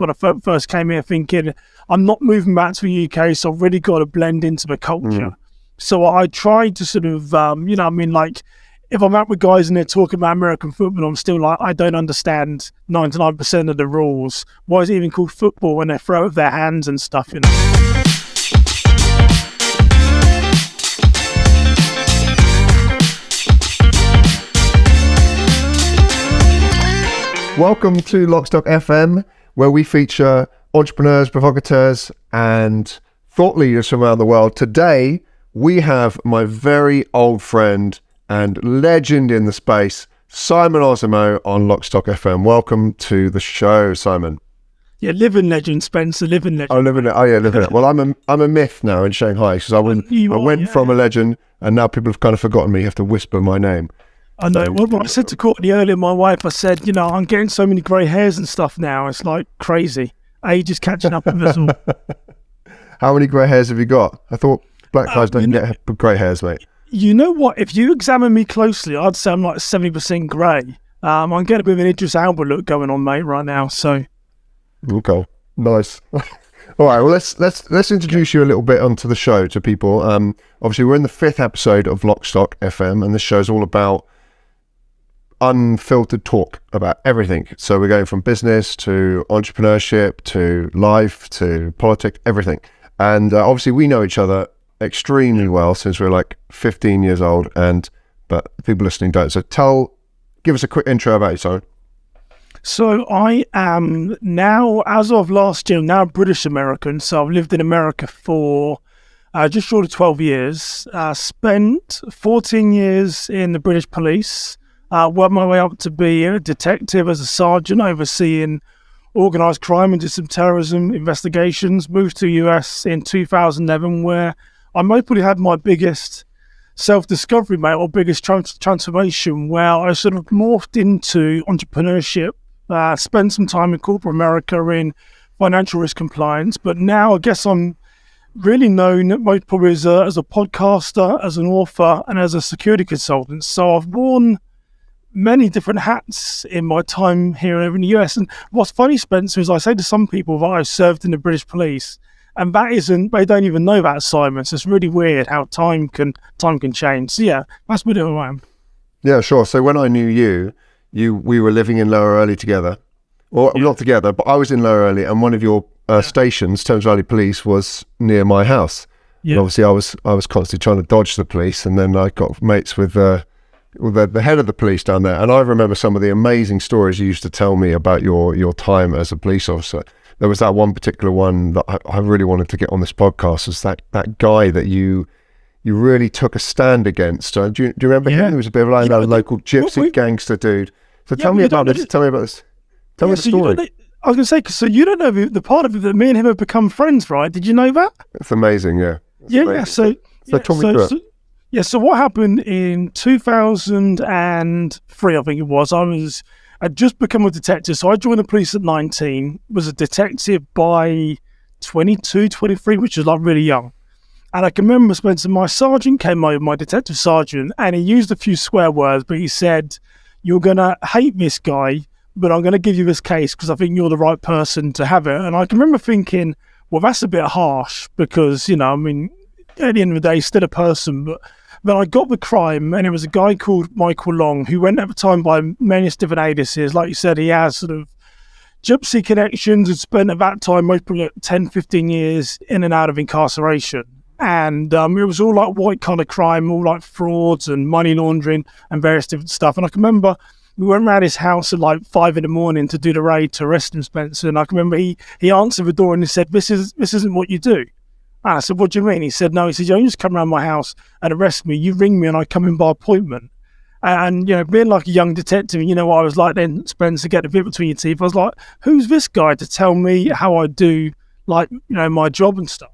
when I first came here, thinking I'm not moving back to the UK, so I've really got to blend into the culture. So I tried to sort of, if I'm out with guys and they're talking about American football, I'm still like, I don't understand 99% of the rules. Why is it even called football when they throw it with their hands and stuff, Welcome to Lockstock FM, where we feature entrepreneurs, provocateurs, and thought leaders from around the world. Today, we have my very old friend and legend in the space, Simon Osamoh on Lockstock FM. Welcome to the show, Simon. Yeah, living legend, Spencer, living legend. Oh, living it. Well, I'm a myth now in Shanghai, because I went from a legend, and now people have kind of forgotten me. You have to whisper my name. I know. Well, when I said to Courtney earlier, my wife, I said, I'm getting so many grey hairs and stuff now. It's like crazy. Age is catching up with us all. How many grey hairs have you got? I thought black guys don't get grey hairs, mate. You know what? If you examine me closely, I'd say I'm like 70% grey. I'm getting a bit of an Idris Elba look going on, mate, right now. So, okay, nice. All right, well, let's introduce you a little bit onto the show to people. Obviously, we're in the 5th episode of Lockstock FM, and this show's all about unfiltered talk about everything. So we're going from business to entrepreneurship to life to politics, everything. And obviously we know each other extremely well since we're like 15 years old, but people listening don't. So give us a quick intro about you, Simon. So I am now, as of last year, now British American. So I've lived in America for just short of 12 years. Spent 14 years in the British police. Worked my way up to be a detective as a sergeant, overseeing organised crime and some terrorism investigations. Moved to the US in 2011, where I probably had my biggest self-discovery, mate, or biggest transformation, where I sort of morphed into entrepreneurship, spent some time in corporate America in financial risk compliance, but now I guess I'm really known most probably as a podcaster, as an author, and as a security consultant. So I've worn many different hats in my time here in the US. And what's funny, Spencer, is I say to some people that I served in the British police, and they don't even know that, Simon. So it's really weird how time can change. So yeah, that's a bit of who I am. Yeah, sure. So when I knew we were living in Lower Early together, or not together, but I was in Lower Early, and one of your stations, Thames Valley Police, was near my house. Yeah. And obviously I was constantly trying to dodge the police, and then I got mates with the head of the police down there, and I remember some of the amazing stories you used to tell me about your time as a police officer. There was that one particular one that I really wanted to get on this podcast, was that guy that you really took a stand against. Do you remember him? He was a bit of like a local gypsy gangster dude. So tell me about this. Tell me about this. Tell me the story. I was going to say, so you don't know the part of it that me and him have become friends, right? Did you know that? It's amazing, yeah. So talk me through it. Yeah, so what happened in 2003, I think it was, I'd just become a detective. So I joined the police at 19, was a detective by 22, 23, which is like really young. And I can remember, Spencer, my sergeant came over, my detective sergeant, and he used a few swear words, but he said, "You're going to hate this guy, but I'm going to give you this case because I think you're the right person to have it." And I can remember thinking, well, that's a bit harsh because, at the end of the day, he's still a person, but then I got the crime, and it was a guy called Michael Long, who went at the time by many different aliases. Like you said, he has sort of gypsy connections and spent at that time most probably 10, 15 years in and out of incarceration. And it was all like white collar crime, all like frauds and money laundering and various different stuff. And I can remember we went around his house at like 5 a.m. to do the raid to arrest him, Spencer. And I can remember he answered the door and he said, this isn't what you do. And I said, "What do you mean?" He said, "No." He said, "You just come around my house and arrest me. You ring me and I come in by appointment." And being like a young detective, what I was like then, Spencer, get a bit between your teeth. I was like, who's this guy to tell me how I do, my job and stuff?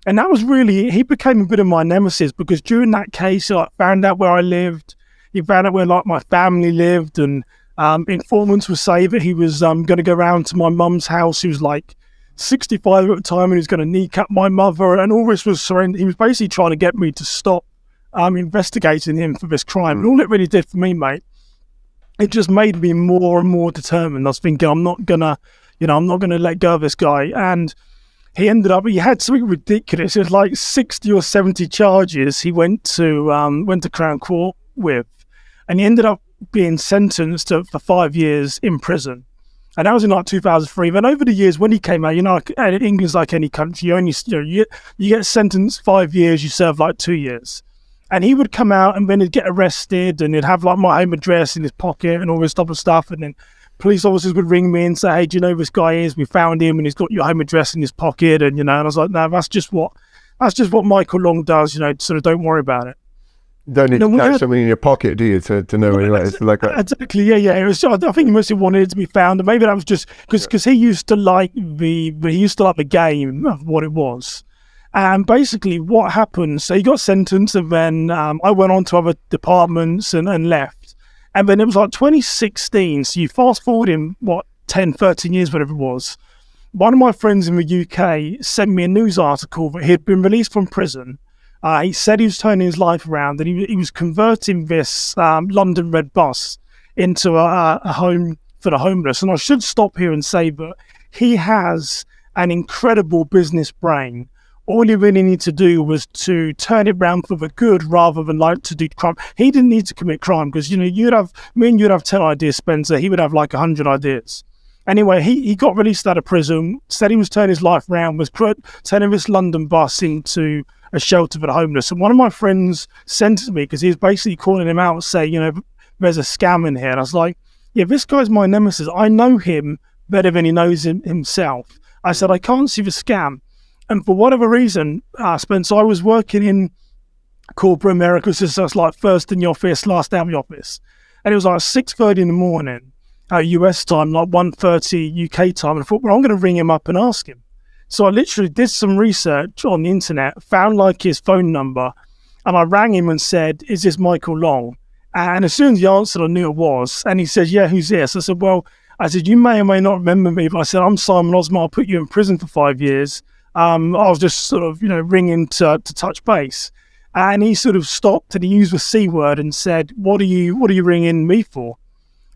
And that was he became a bit of my nemesis, because during that case, I found out where I lived. He found out where my family lived, and informants would say that he was going to go around to my mum's house. He was like 65 at the time, and he was going to kneecap my mother, and all this was surrender. He was basically trying to get me to stop investigating him for this crime. And all it really did for me, mate, it just made me more and more determined. I was thinking, I'm not gonna I'm not going to let go of this guy. And he had something ridiculous. It was like 60 or 70 charges he went to Crown Court with. And he ended up being sentenced for 5 years in prison. And that was in like 2003. Then over the years, when he came out, England's like any country. You get sentenced 5 years, you serve like 2 years. And he would come out and then he'd get arrested and he'd have like my home address in his pocket and all this type of stuff. And then police officers would ring me and say, hey, do you know who this guy is? We found him and he's got your home address in his pocket. And, and I was like, no, that's just what Michael Long does, sort of don't worry about it. You don't need to carry something in your pocket, do you, to know where it's like that? Exactly, yeah. It was, I think he must have wanted it to be found, and maybe that was just because he used to like the game of what it was. And basically, what happened? So he got sentenced, and then I went on to other departments and left. And then it was like 2016. So you fast forward in 10, 13 years, whatever it was. One of my friends in the UK sent me a news article that he'd been released from prison. He said he was turning his life around and he was converting this London Red bus into a home for the homeless. And I should stop here and say that he has an incredible business brain. All he really needed to do was to turn it around for the good rather than like to do crime. He didn't need to commit crime because, you'd have 10 ideas, Spencer. He would have like 100 ideas. Anyway, he got released out of prison, said he was turning his life around, was turning this London bus into a shelter for the homeless. And one of my friends sent it to me because he was basically calling him out and saying, there's a scam in here. And I was like, yeah, this guy's my nemesis. I know him better than he knows himself. I said, I can't see the scam. And for whatever reason, Spencer, I was working in corporate America. So it's like first in the office, last out of the office. And it was like 6:30 in the morning, US time, like 1:30 UK time. And I thought, well, I'm going to ring him up and ask him. So I literally did some research on the internet, found like his phone number, and I rang him and said, is this Michael Long? And as soon as he answered, I knew it was. And he said, yeah, who's this? I said, you may or may not remember me, but I said, I'm Simon Osamoh. I'll put you in prison for 5 years. I was just sort of, ringing to touch base. And he sort of stopped and he used the C word and said, what are you ringing me for?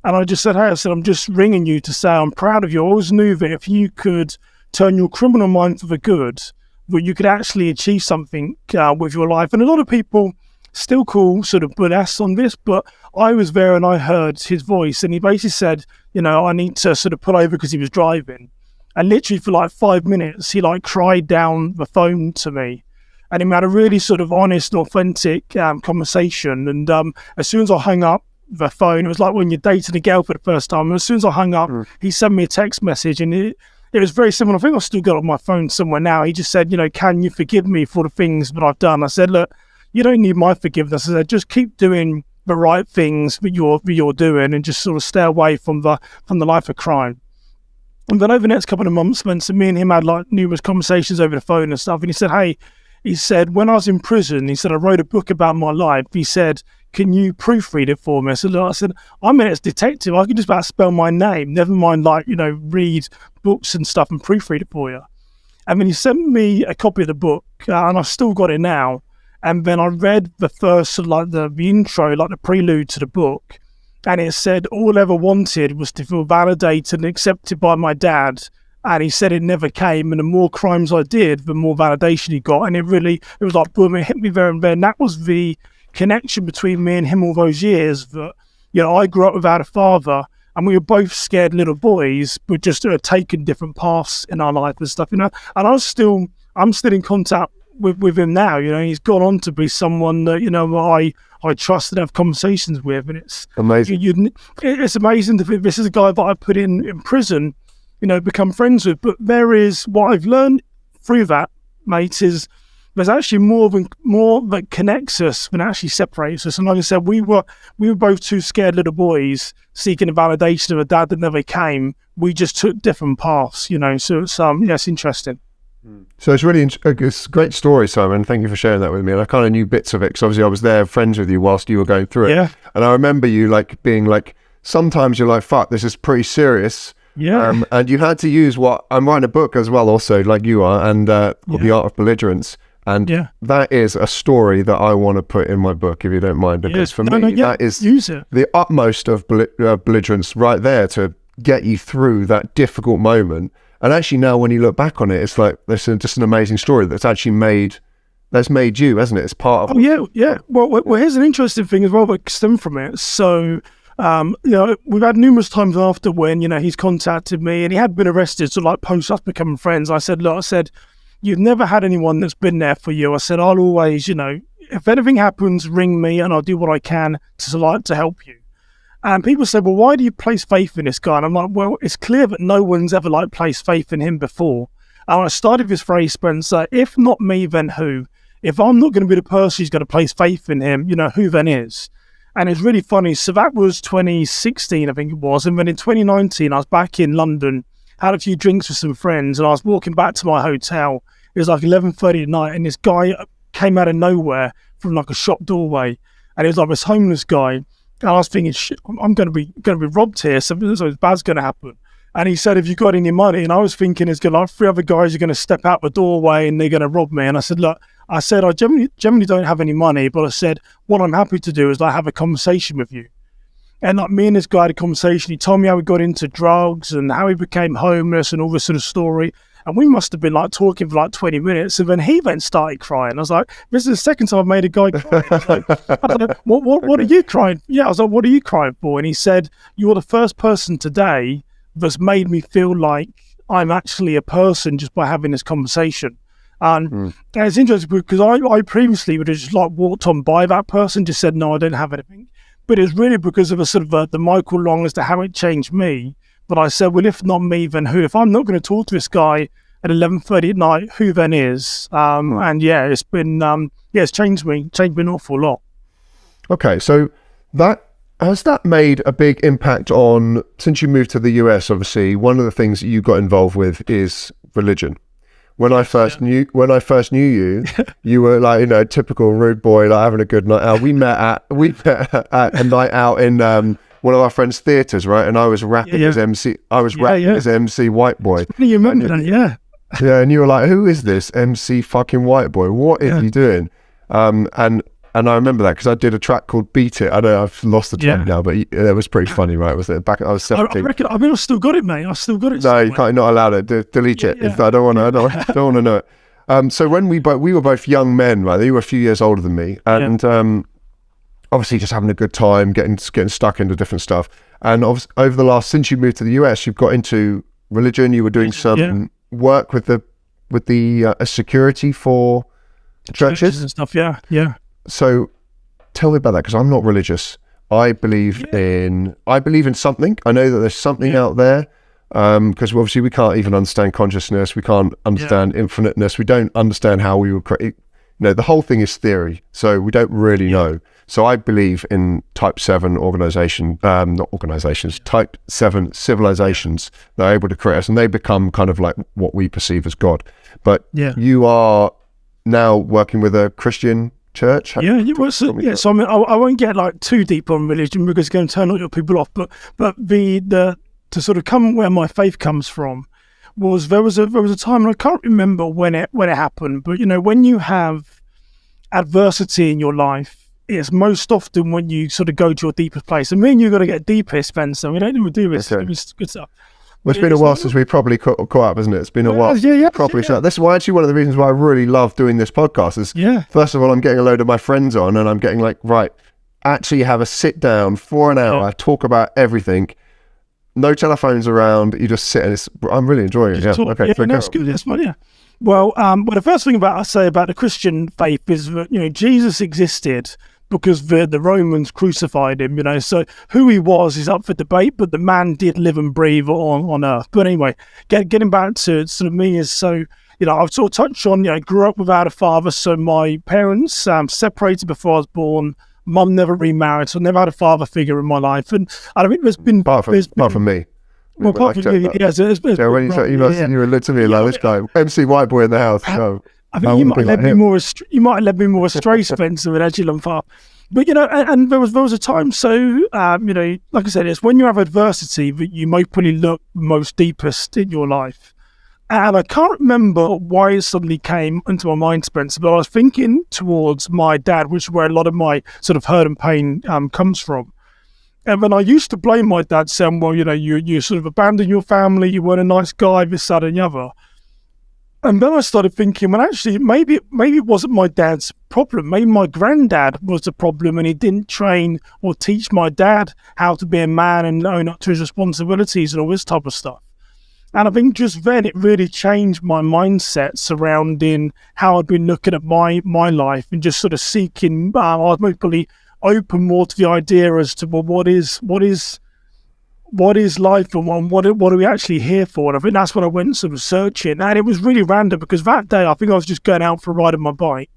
And I just said, hey, I'm just ringing you to say I'm proud of you. I always knew that if you could turn your criminal mind for the good, but you could actually achieve something with your life. And a lot of people still call sort of BS on this, but I was there and I heard his voice and he basically said, I need to sort of pull over because he was driving. And literally for like 5 minutes, he like cried down the phone to me. And he had a really sort of honest, authentic conversation. And as soon as I hung up the phone, it was like when you're dating a girl for the first time. And as soon as I hung up, he sent me a text message and it was very similar. I think I've still got it on my phone somewhere now. He just said, can you forgive me for the things that I've done? I said, look, you don't need my forgiveness. I said, just keep doing the right things that you're doing and just sort of stay away from the life of crime. And then over the next couple of months, Spencer, me and him had like numerous conversations over the phone and stuff. And he said, when I was in prison, he said, I wrote a book about my life. He said, can you proofread it for me? I said, I'm an ex-detective. I can just about spell my name. Never mind, read books and stuff and proofread it for you. And then he sent me a copy of the book, and I've still got it now. And then I read the first, the intro, like the prelude to the book. And it said, all I ever wanted was to feel validated and accepted by my dad. And he said it never came. And the more crimes I did, the more validation he got. And it was like, boom, it hit me there and then. That was the connection between me and him all those years that, I grew up without a father and we were both scared little boys, but just taken different paths in our life and stuff, And I'm still in contact with him now, he's gone on to be someone that, I trust and have conversations with. And it's amazing. It's amazing to think this is a guy that I put in prison, become friends with. But there is what I've learned through that, mate, is there's actually more that connects us than actually separates us. And like I said, we were both two scared little boys seeking a validation of a dad that never came. We just took different paths, So it's interesting. So it's it's a great story, Simon. Thank you for sharing that with me. And I kind of knew bits of it because obviously I was there, friends with you whilst you were going through it. Yeah. And I remember you being sometimes you're like, fuck, this is pretty serious. Yeah. And you had to use I'm writing a book as well, also like you are, and The Art of Belligerence. And that is a story that I want to put in my book, if you don't mind, because for me, that is use it. The utmost of belligerence right there to get you through that difficult moment. And actually now when you look back on it, it's like there's just an amazing story that's actually made you, hasn't it? It's part of yeah. Well, here's an interesting thing as well that stemmed from it. So, we've had numerous times after when, he's contacted me and he had been arrested. So like post us becoming friends, I said, you've never had anyone that's been there for you. I said, I'll always, if anything happens, ring me and I'll do what I can to help you. And people said, well, why do you place faith in this guy? And I'm like, well, it's clear that no one's ever placed faith in him before. And I started this phrase, Spencer, if not me, then who? If I'm not going to be the person who's going to place faith in him, who then is? And it's really funny. So that was 2016, I think it was. And then in 2019, I was back in London, had a few drinks with some friends, and I was walking back to my hotel. It was like 11:30 at night, and this guy came out of nowhere from like a shop doorway. And he was like this homeless guy. And I was thinking, shit, I'm going to be robbed here. Something bad's going to happen. And he said, have you got any money? And I was thinking, there's going to like 3 other guys are going to step out the doorway and they're going to rob me. And I said, look, I generally don't have any money, but I said, what I'm happy to do is have a conversation with you. And like me and this guy had a conversation. He told me how he got into drugs and how he became homeless and all this sort of story. And we must have been talking for 20 minutes. And then he started crying. I was like, this is the second time I've made a guy cry. I was like, I don't know, what are you crying? Yeah, I was like, what are you crying for? And he said, you're the first person today that's made me feel like I'm actually a person just by having this conversation. And it's interesting because I previously would have just walked on by that person, just said, no, I don't have anything. But it's really because of a sort of the Michael Long as to how it changed me. But I said, well, if not me, then who? If I'm not going to talk to this guy at 11:30 at night, who then is? And yeah, it's been, it's changed me an awful lot. Okay, so has that made a big impact on, since you moved to the US, obviously, one of the things that you got involved with is religion. When I first knew you, you were typical rude boy, having a good night out. We met at a night out in one of our friends' theatres, right? And I was rapping as MC. I was rapping as MC White Boy. You remember that, yeah. Yeah, and you were like, "Who is this MC fucking White Boy? What is he doing?" And I remember that because I did a track called "Beat It." I know I've lost the track now, but it was pretty funny, right? Was it back? I was 17. I've still got it, mate. I've still got it. No, you can't. Not allowed it. Delete it. If I don't want to know it. So when we were both young men, right? You were a few years older than me, and obviously just having a good time, getting stuck into different stuff. And over the last, since you moved to the US, you've got into religion. You were doing some work with the security for churches and stuff. Yeah. So tell me about that, because I'm not religious. I believe in something. I know that there's something out there, because obviously we can't even understand consciousness. We can't understand infiniteness. We don't understand how we were created. The whole thing is theory. So we don't really know. So I believe in type 7 type 7 civilizations that are able to create us, and they become kind of like what we perceive as God. But you are now working with a Christian church. So I mean, I won't get too deep on religion because it's going to turn all your people off. But the to sort of come where my faith comes from was there was a time, and I can't remember when it happened, but when you have adversity in your life, it's most often when you sort of go to your deepest place. And me and you got to get deeper, Spencer. We don't even do this. Okay. It's good stuff. Well, it's been a while since we probably caught up, hasn't it? It's been a while. Properly. So this is why actually one of the reasons why I really love doing this podcast is, first of all, I'm getting a load of my friends on, and I'm getting actually have a sit down for an hour, talk about everything. No telephones around. You just sit, and I'm really enjoying it. Okay, that's good. That's fun. Yeah. Well, the first thing I say about the Christian faith is that Jesus existed because the Romans crucified him, so who he was is up for debate, but the man did live and breathe on earth. But anyway, getting back to sort of me is so, I've sort of touched on, grew up without a father, so my parents separated before I was born. Mum never remarried, so I never had a father figure in my life. And I think there's been... Apart from me. Well, apart from you, when you were literally this guy, MC White Boy in the house. I think you might have led me more astray, Spencer, with Agile Far. But and there was a time. So like I said, it's when you have adversity that you probably look most deepest in your life. And I can't remember why it suddenly came into my mind, Spencer, but I was thinking towards my dad, which is where a lot of my sort of hurt and pain comes from. And then I used to blame my dad, saying, well, you sort of abandoned your family, you weren't a nice guy, this, that, and the other. And then I started thinking, well, actually, maybe it wasn't my dad's problem. Maybe my granddad was the problem, and he didn't train or teach my dad how to be a man and own up to his responsibilities and all this type of stuff. And I think just then it really changed my mindset surrounding how I'd been looking at my life, and just sort of seeking, I was mostly open more to the idea as to, well, what is life, and what are we actually here for? And I think that's when I went sort of searching. And it was really random, because that day I think I was just going out for a ride on my bike,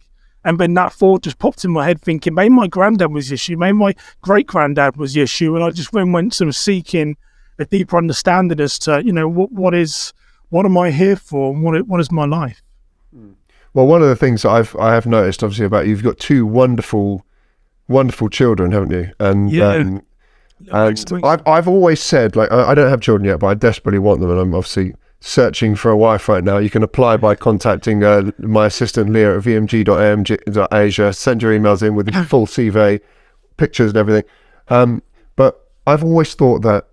and then that thought just popped in my head, thinking maybe my granddad was the issue, maybe my great granddad was the issue. And I just went sort of seeking a deeper understanding as to, what am I here for, and what is my life? Well, one of the things that I have noticed, obviously, about you, you've got two wonderful children, haven't you? And and I've always said, like, I don't have children yet, but I desperately want them, and I'm obviously searching for a wife right now. You can apply by contacting my assistant Leah at vmg.amg.asia. Send your emails in with the full CV, pictures and everything. But I've always thought that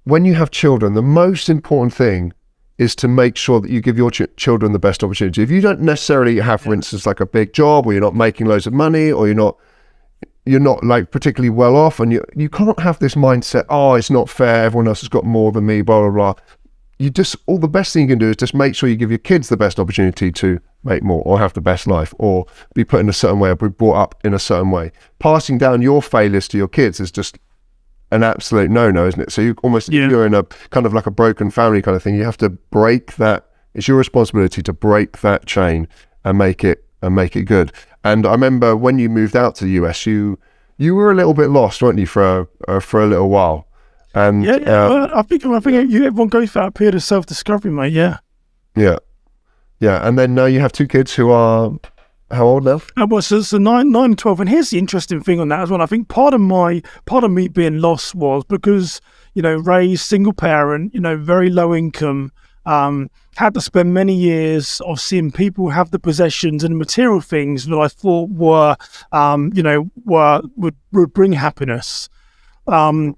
when you have children, the most important thing is to make sure that you give your children the best opportunity. If you don't necessarily have, for instance, like a big job, or you're not making loads of money, or you're not like particularly well off, and you can't have this mindset, oh, it's not fair, everyone else has got more than me, blah, blah, blah. All the best thing you can do is just make sure you give your kids the best opportunity to make more, or have the best life, or be put in a certain way, or be brought up in a certain way. Passing down your failures to your kids is just an absolute no-no, isn't it? So if you're in a kind of like a broken family kind of thing, you have to break that. It's your responsibility to break that chain and make it good. And I remember when you moved out to the US, you were a little bit lost, weren't you, for a little while? And well, I think everyone goes through that period of self-discovery, mate. Yeah. And then now you have two kids who are how old now? Well, so 9 and 12. And here's the interesting thing on that as well. I think part of me being lost was because, raised single parent, very low income, had to spend many years of seeing people have the possessions and material things that I thought would bring happiness. And,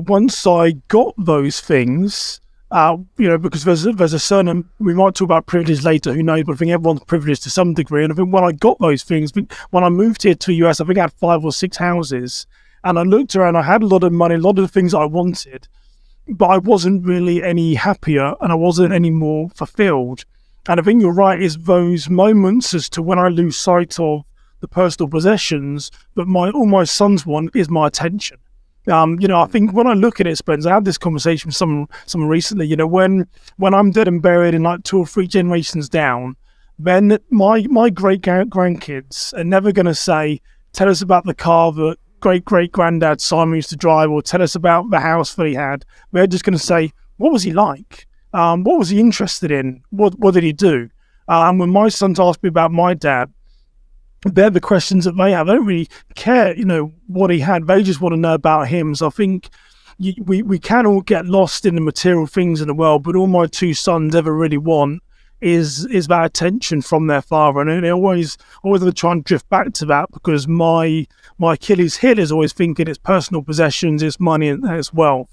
once I got those things, because there's a certain, we might talk about privilege later, who knows, but I think everyone's privileged to some degree. And I think when I got those things, when I moved here to the US, I think I had 5 or 6 houses, and I looked around, I had a lot of money, a lot of the things I wanted, but I wasn't really any happier, and I wasn't any more fulfilled. And I think you're right, is those moments as to when I lose sight of the personal possessions, but all my sons want is my attention. I think when I look at it, Spence, I had this conversation with someone recently, when I'm dead and buried in like 2 or 3 generations down, then my great grandkids are never going to say, tell us about the car that great granddad Simon used to drive, or tell us about the house that he had. They're just going to say, what was he like? What was he interested in? What did he do? And when my sons ask me about my dad, they're the questions that they have. They don't really care, what he had. They just want to know about him. So I think we can all get lost in the material things in the world, but all my 2 sons ever really want is that attention from their father. And they always try and drift back to that, because my Achilles heel is always thinking it's personal possessions, it's money, and it's wealth.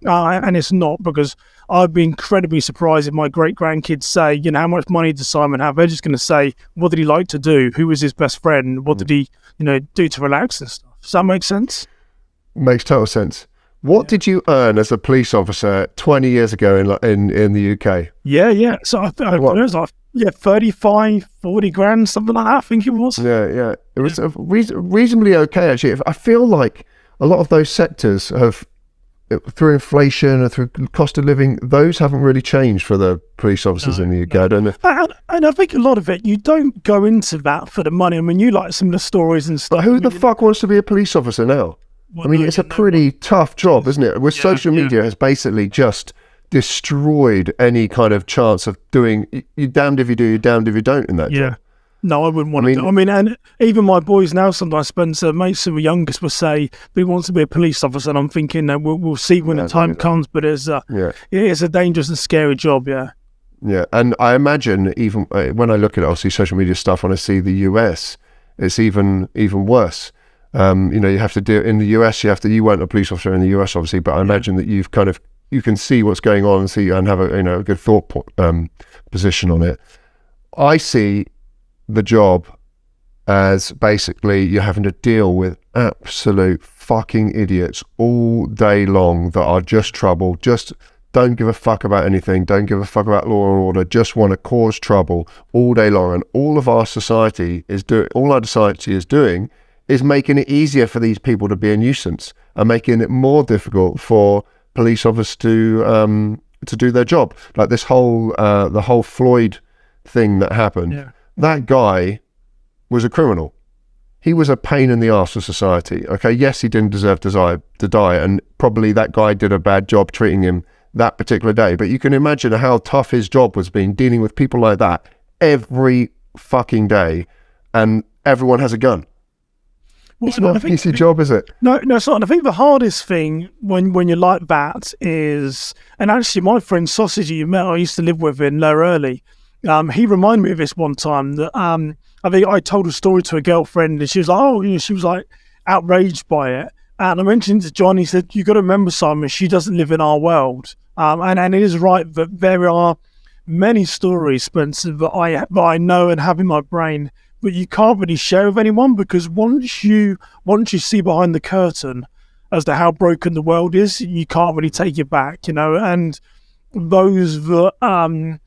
And it's not, because I'd be incredibly surprised if my great-grandkids say, how much money does Simon have? They're just going to say, what did he like to do? Who was his best friend? What did he, do to relax and stuff? Does that make sense? Makes total sense. What did you earn as a police officer 20 years ago in the UK? Yeah. So I it was like 35, 40 grand, something like that, I think it was. Yeah. It was reasonably okay, actually. I feel like a lot of those sectors have, through inflation and through cost of living, those haven't really changed for the police officers in the UK, I don't know. And I think a lot of it, you don't go into that for the money. I mean, you like some of the stories and stuff. But who the fuck wants to be a police officer now? It's a pretty tough job, isn't it? With social media has basically just destroyed any kind of chance of doing, you're damned if you do, you're damned if you don't in that job. No, I wouldn't want to do. And even my boys now, sometimes Spencer, mates who are youngest, will say he wants to be a police officer, and I'm thinking we'll see when the time comes, but it's a dangerous and scary job, Yeah, and I imagine even when I look at obviously social media stuff, when I see the US, it's even worse. You have to do in the US. You weren't a police officer in the US, obviously, but I imagine that you can see what's going on and have a good thought position on it. I see the job as basically you're having to deal with absolute fucking idiots all day long that are just trouble, just don't give a fuck about anything, don't give a fuck about law and order, just want to cause trouble all day long. And all our society is doing is making it easier for these people to be a nuisance and making it more difficult for police officers to do their job. Like this whole the whole Floyd thing that happened. That guy was a criminal. He was a pain in the arse for society. Okay, yes, he didn't deserve to die, and probably that guy did a bad job treating him that particular day. But you can imagine how tough his job was dealing with people like that every fucking day, and everyone has a gun. Well, it's not an easy job, is it? No, it's not. And I think the hardest thing when you're like that is, and actually my friend Sausage you met, I used to live with in Lower Early. He reminded me of this one time that I think I told a story to a girlfriend and she was like, she was like outraged by it. And I mentioned to John, he said, you got to remember, Simon, she doesn't live in our world. And it is right that there are many stories, Spencer, that I know and have in my brain, but you can't really share with anyone, because once you see behind the curtain as to how broken the world is, you can't really take it back, and those that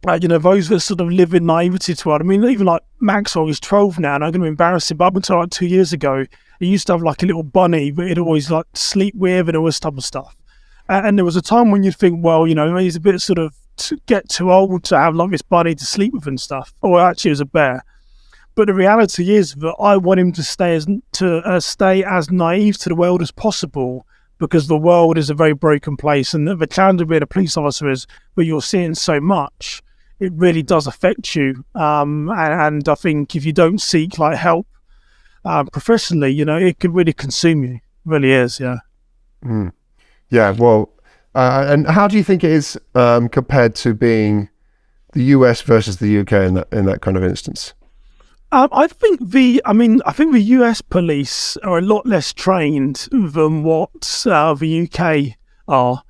those that sort of live in naivety to it. I mean, even like Maxwell is 12 now, and I'm going to embarrass him, but up until like 2 years ago, he used to have like a little bunny that he'd always like sleep with and all this type of stuff. And there was a time when you'd think, well, he's a bit sort of get too old to have like this bunny to sleep with and stuff. Or actually it was a bear. But the reality is that I want him to stay as naive to the world as possible, because the world is a very broken place, and the challenge of being a police officer is where you're seeing so much, it really does affect you. And I think if you don't seek like help professionally, it could really consume you. It really is, yeah. Mm. Yeah, well, and how do you think it is compared to being the US versus the UK in that kind of instance? I think the US police are a lot less trained than what the UK are.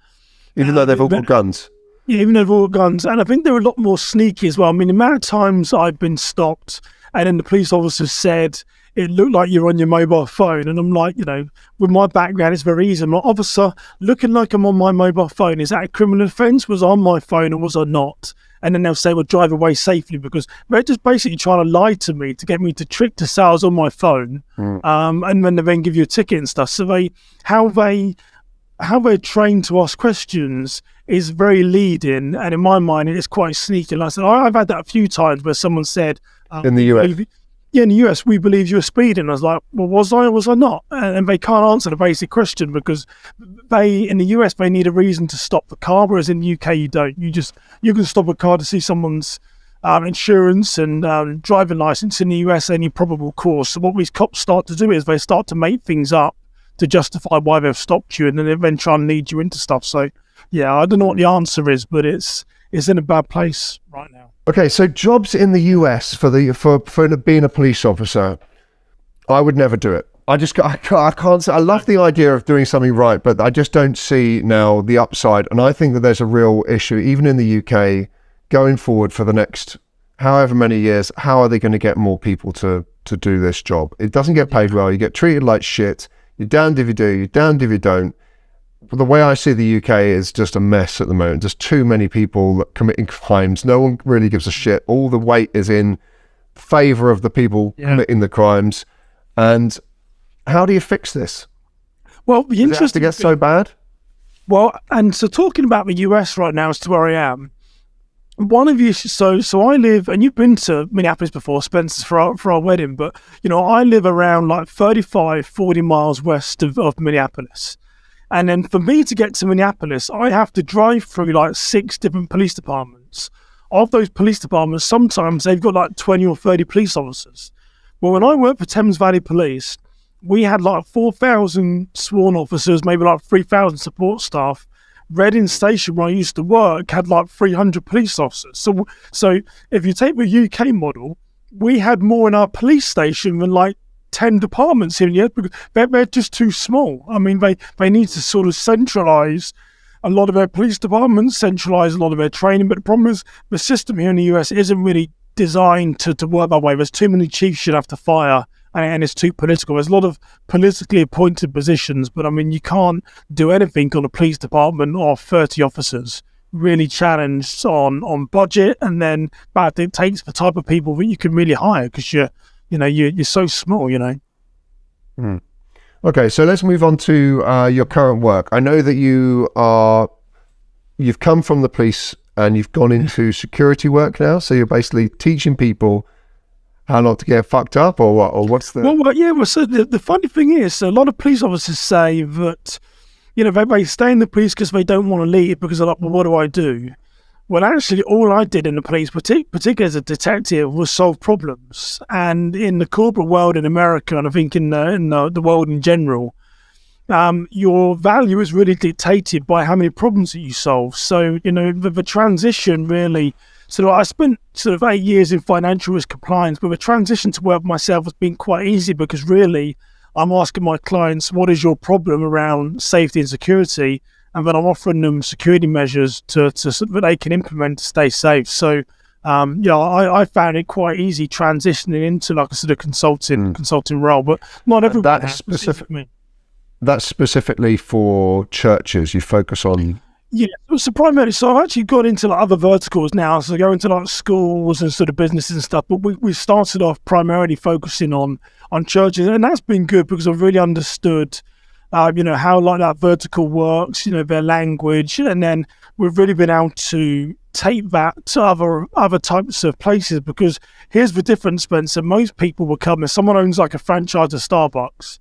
Even though they've all got guns? Yeah, even though they've all got guns. And I think they're a lot more sneaky as well. I mean, the amount of times I've been stopped and then the police officer said, it looked like you're on your mobile phone. And I'm like, with my background, it's very easy. I'm like, officer, looking like I'm on my mobile phone, is that a criminal offence? Was I on my phone or was I not? And then they'll say, well, drive away safely, because they're just basically trying to lie to me to get me to trick to say I was on my phone. And then they then give you a ticket and stuff. So how they're trained to ask questions is very leading. And in my mind, it is quite sneaky. Like I said, I've had that a few times where someone said, in the US? In the US, we believe you were speeding. I was like, well, was I or was I not? And they can't answer the basic question, because in the US, they need a reason to stop the car, whereas in the UK, you don't. You can stop a car to see someone's insurance and driving license. In the US, any probable cause. So what these cops start to do is they start to make things up to justify why they've stopped you, and then they then try and lead you into stuff. So, yeah, I don't know what the answer is, but it's in a bad place right now. Okay, so jobs in the US for being a police officer, I would never do it. I can't say. I love the idea of doing something right, but I just don't see now the upside. And I think that there's a real issue, even in the UK, going forward for the next however many years. How are they going to get more people to do this job? It doesn't get paid well. You get treated like shit. You're damned if you do, you're damned if you don't. But the way I see the UK is just a mess at the moment. There's too many people committing crimes. No one really gives a shit. All the weight is in favour of the people committing the crimes. And how do you fix this? Well, the interesting. Does it have to get so bad? Well, and so talking about the US right now as to where I am, one of you, so I live, and you've been to Minneapolis before, Spencer, for our wedding, but, I live around like 35, 40 miles west of Minneapolis. And then for me to get to Minneapolis, I have to drive through like 6 different police departments. Of those police departments, sometimes they've got like 20 or 30 police officers. Well, when I worked for Thames Valley Police, we had like 4,000 sworn officers, maybe like 3,000 support staff. Reading Station, where I used to work, had like 300 police officers. So if you take the UK model, we had more in our police station than like 10 departments here, yeah, because they're just too small. I mean, they need to sort of centralise a lot of their police departments, centralise a lot of their training. But the problem is the system here in the US isn't really designed to work that way. There's too many chiefs you'd have to fire, and it's too political. There's a lot of politically appointed positions, but I mean, you can't do anything on a police department of 30 officers. Really challenged on budget, and then bad dictates the type of people that you can really hire, because you're so small, Okay, so let's move on to your current work. I know that you've come from the police and you've gone into security work now, so you're basically teaching people how not to get fucked up, or what? Or what's the? Well, so the funny thing is, a lot of police officers say that, they stay in the police because they don't want to leave, because they're like, well, what do I do? Well, actually, all I did in the police, particularly as a detective, was solve problems. And in the corporate world in America, and I think in the world in general, your value is really dictated by how many problems that you solve. So, the transition really... So I spent sort of 8 years in financial risk compliance, but the transition to work for myself has been quite easy, because really I'm asking my clients, what is your problem around safety and security? And then I'm offering them security measures so that they can implement to stay safe. So, I found it quite easy transitioning into like a sort of consulting role, but not everyone. That's specifically for churches. You focus on. Yeah, so primarily, so I've actually got into like other verticals now. So I go into like schools and sort of businesses and stuff. But we started off primarily focusing on churches, and that's been good because I've really understood, how like that vertical works, their language, and then we've really been able to take that to other types of places. Because here's the difference, Spencer. Most people will come, if someone owns like a franchise of Starbucks,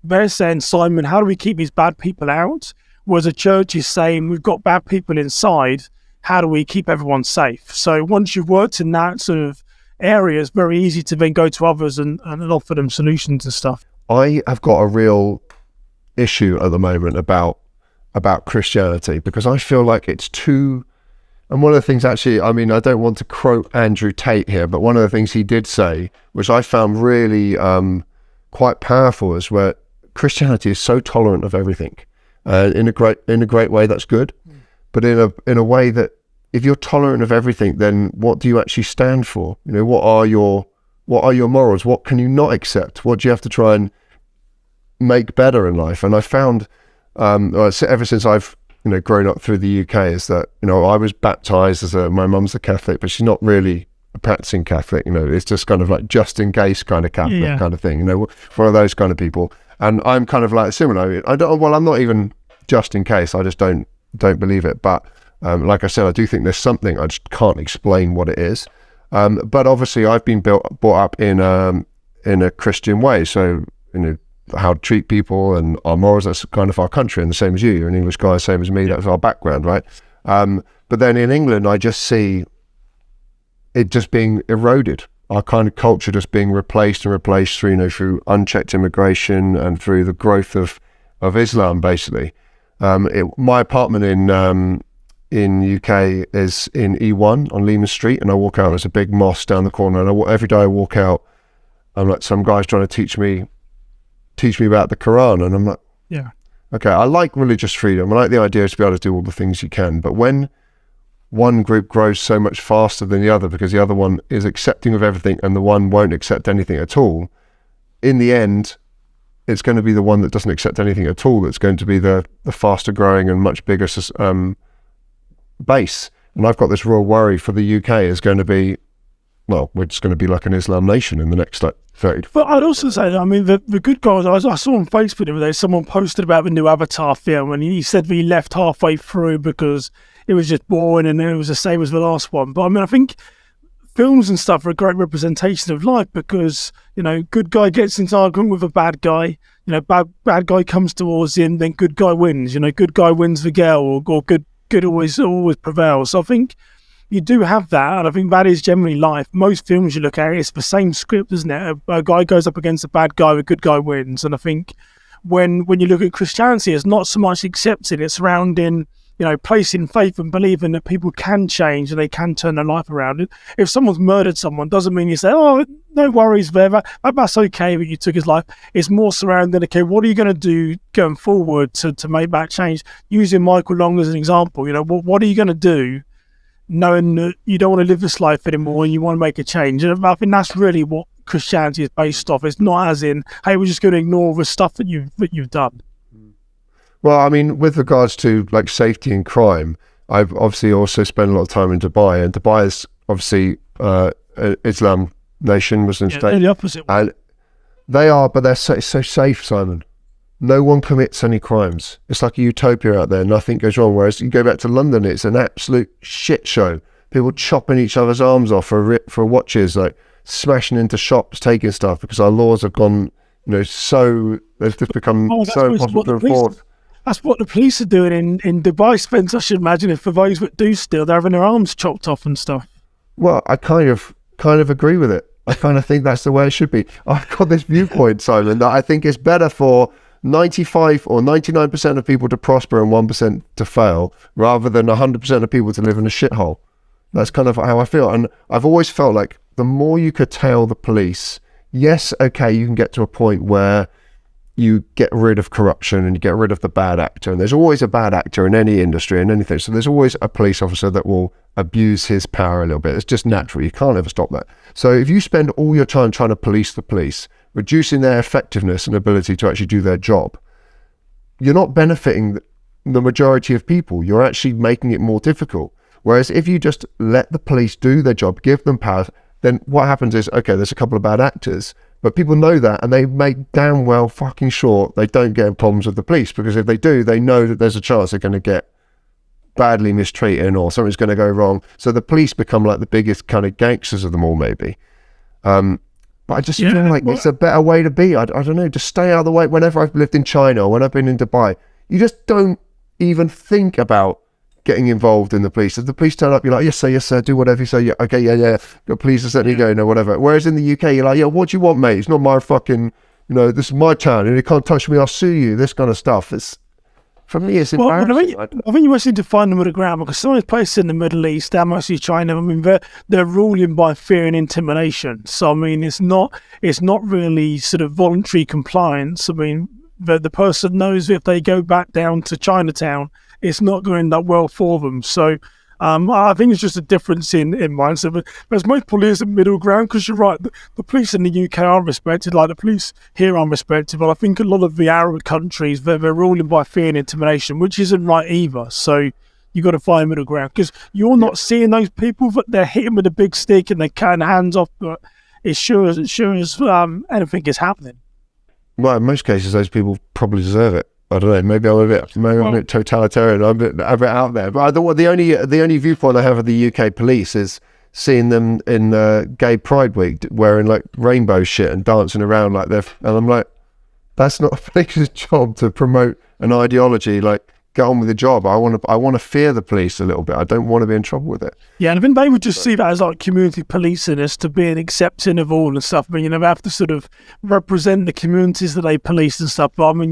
they're saying, Simon, how do we keep these bad people out? Whereas a church is saying, we've got bad people inside, how do we keep everyone safe? So once you've worked in that sort of area, it's very easy to then go to others and offer them solutions and stuff. I have got a real issue at the moment about Christianity, because I feel like it's too... And one of the things, actually, I mean, I don't want to quote Andrew Tate here, but one of the things he did say, which I found really quite powerful, is where Christianity is so tolerant of everything. In a great way, that's good. But in a way that, if you're tolerant of everything, then what do you actually stand for? What are your morals? What can you not accept? What do you have to try and make better in life? And I found, ever since I've grown up through the UK, is that I was baptized my mum's a Catholic, but she's not really a practicing Catholic. It's just kind of like just in case kind of Catholic kind of thing. One of those kind of people. And I'm kind of like similar. I'm not even just in case. I just don't believe it. But like I said, I do think there's something. I just can't explain what it is. But obviously, I've been brought up in a Christian way. So how to treat people and our morals. That's kind of our country, and the same as you. You're an English guy, same as me. That's our background, right? But then in England, I just see it just being eroded. Our kind of culture just being replaced through unchecked immigration and through the growth of Islam, basically. My apartment in UK is in E1 on Lehman Street, and I walk out, there's a big mosque down the corner, and every day I walk out, I'm like, some guy's trying to teach me about the Quran, and I'm like, yeah, okay, I like religious freedom. I like the idea to be able to do all the things you can, but when one group grows so much faster than the other because the other one is accepting of everything and the one won't accept anything at all, in the end, it's going to be the one that doesn't accept anything at all that's going to be the faster growing and much bigger base. And I've got this real worry for the UK is going to be, well, we're just going to be like an Islam nation in the next 30. But I'd also say that, I mean, the good guys, I saw on Facebook the other day, someone posted about the new Avatar film, and he said that he left halfway through because it was just boring and it was the same as the last one. But I mean, I think films and stuff are a great representation of life, because good guy gets into argument with a bad guy, bad guy comes towards him, then good guy wins. Good guy wins the girl, or good always prevails. So I think you do have that, and I think that is generally life. Most films you look at, it's the same script, isn't it? A guy goes up against a bad guy, a good guy wins. And I think when you look at Christianity, it's not so much accepting, it's surrounding, placing faith and believing that people can change and they can turn their life around. If someone's murdered someone, doesn't mean you say, oh, no worries there. That's okay that you took his life. It's more surrounding, okay, what are you going to do going forward to make that change? Using Michael Long as an example, what are you going to do knowing that you don't want to live this life anymore and you want to make a change? And I think that's really what Christianity is based off. It's not as in, hey, we're just going to ignore all the stuff that you've done. Well, I mean, with regards to like safety and crime, I've obviously also spent a lot of time in Dubai, and Dubai is obviously Islam nation, Muslim state. They're the opposite. And they are, but they're so safe, Simon. No one commits any crimes. It's like a utopia out there. Nothing goes wrong. Whereas you go back to London, it's an absolute shit show. People chopping each other's arms off for watches, like smashing into shops, taking stuff because our laws have gone, so they've just become so impossible to enforce. That's what the police are doing in Dubai, Spence. I should imagine if for those that do steal, they're having their arms chopped off and stuff. Well, I kind of agree with it. I kind of think that's the way it should be. I've got this viewpoint, Simon, that I think it's better for 95 or 99% of people to prosper and 1% to fail, rather than 100% of people to live in a shithole. That's kind of how I feel. And I've always felt like the more you curtail the police, yes, okay, you can get to a point where you get rid of corruption and you get rid of the bad actor. And there's always a bad actor in any industry and anything. So there's always a police officer that will abuse his power a little bit. It's just natural. You can't ever stop that. So if you spend all your time trying to police the police, reducing their effectiveness and ability to actually do their job, you're not benefiting the majority of people. You're actually making it more difficult. Whereas if you just let the police do their job, give them power, then what happens is, okay, there's a couple of bad actors, but people know that, and they make damn well fucking sure they don't get in problems with the police, because if they do, they know that there's a chance they're going to get badly mistreated or something's going to go wrong. So the police become like the biggest kind of gangsters of them all, maybe. But I just feel like it's a better way to be. I don't know, just stay out of the way. Whenever I've lived in China or when I've been in Dubai, you just don't even think about getting involved in the police. If the police turn up, you're like, yes sir, do whatever you say. Yeah, okay, yeah. Please just let me go, whatever. Whereas in the UK, you're like, yeah, what do you want, mate? It's not my fucking, this is my town, and you can't touch me, I'll sue you, this kind of stuff. It's, for me, it's embarrassing. I think you must need to find the middle ground, because some of these places in the Middle East, and mostly China, I mean, they're ruling by fear and intimidation. So, I mean, it's not really sort of voluntary compliance. I mean, the person knows if they go back down to Chinatown, it's not going to end up well for them. So I think it's just a difference in mindset. But there's most probably is a middle ground, because you're right, the police in the UK are respected, like the police here are respected, but I think a lot of the Arab countries, they're ruling by fear and intimidation, which isn't right either. So you got to find a middle ground, because you're not seeing those people that they're hitting with a big stick and they're cutting hands off, but it's sure as anything is happening. Well, in most cases, those people probably deserve it. I don't know. Maybe I'm a bit totalitarian. I'm a bit out there. But I thought the only viewpoint I have of the UK police is seeing them in Gay Pride Week wearing like rainbow shit and dancing around like and I'm like, that's not a police's job to promote an ideology. Like, get on with the job. I want to fear the police a little bit. I don't want to be in trouble with it. Yeah, and I think they would just see that as like community policing, as to being accepting of all and stuff. I mean, they have to sort of represent the communities that they police and stuff. But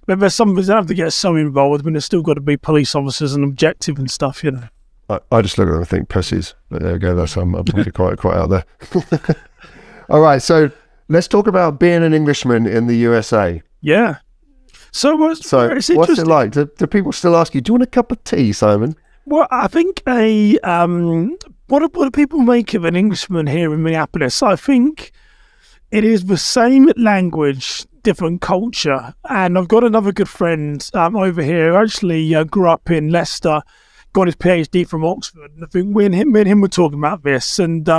but there's some of us that have to get so involved. I mean, there's still got to be police officers and objective and stuff, I just look at them and think pussies. But there we go. That's I'm probably quite out there. All right, so let's talk about being an Englishman in the USA. Yeah. So what's it like? Do people still ask you, do you want a cup of tea, Simon? Well, I think what do people make of an Englishman here in Minneapolis? I think it is the same language, different culture. And I've got another good friend over here who actually grew up in Leicester, got his PhD from Oxford. And I think me and him were talking about this. And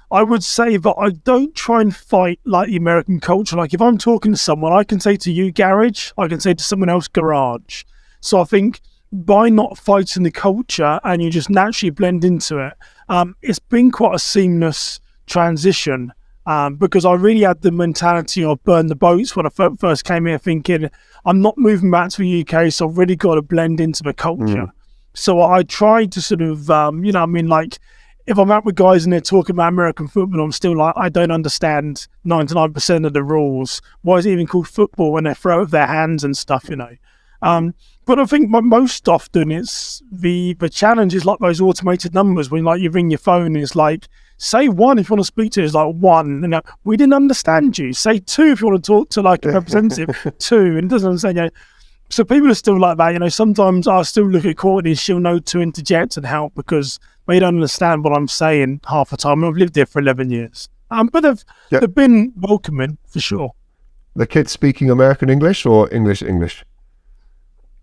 I would say that I don't try and fight like the American culture. Like, if I'm talking to someone, I can say to you, garage, I can say to someone else, garage. So I think by not fighting the culture and you just naturally blend into it, it's been quite a seamless transition, because I really had the mentality of burn the boats when I first came here, thinking I'm not moving back to the UK, so I've really got to blend into the culture. So I tried to sort of, if I'm out with guys and they're talking about American football, I'm still like, I don't understand 99% of the rules. Why is it even called football when they throw it with their hands and stuff, But I think most often it's the challenge is like those automated numbers when like you ring your phone and it's like, say one if you want to speak to, it's like one. You know, we didn't understand you. Say two if you want to talk to like a representative, two, and it doesn't understand. You know, so people are still like that. You know, sometimes I still look at Courtney, she'll know to interject and help because they don't understand what I'm saying half the time. I've lived here for 11 years. But they've been welcoming for sure. The kids speaking American English or English?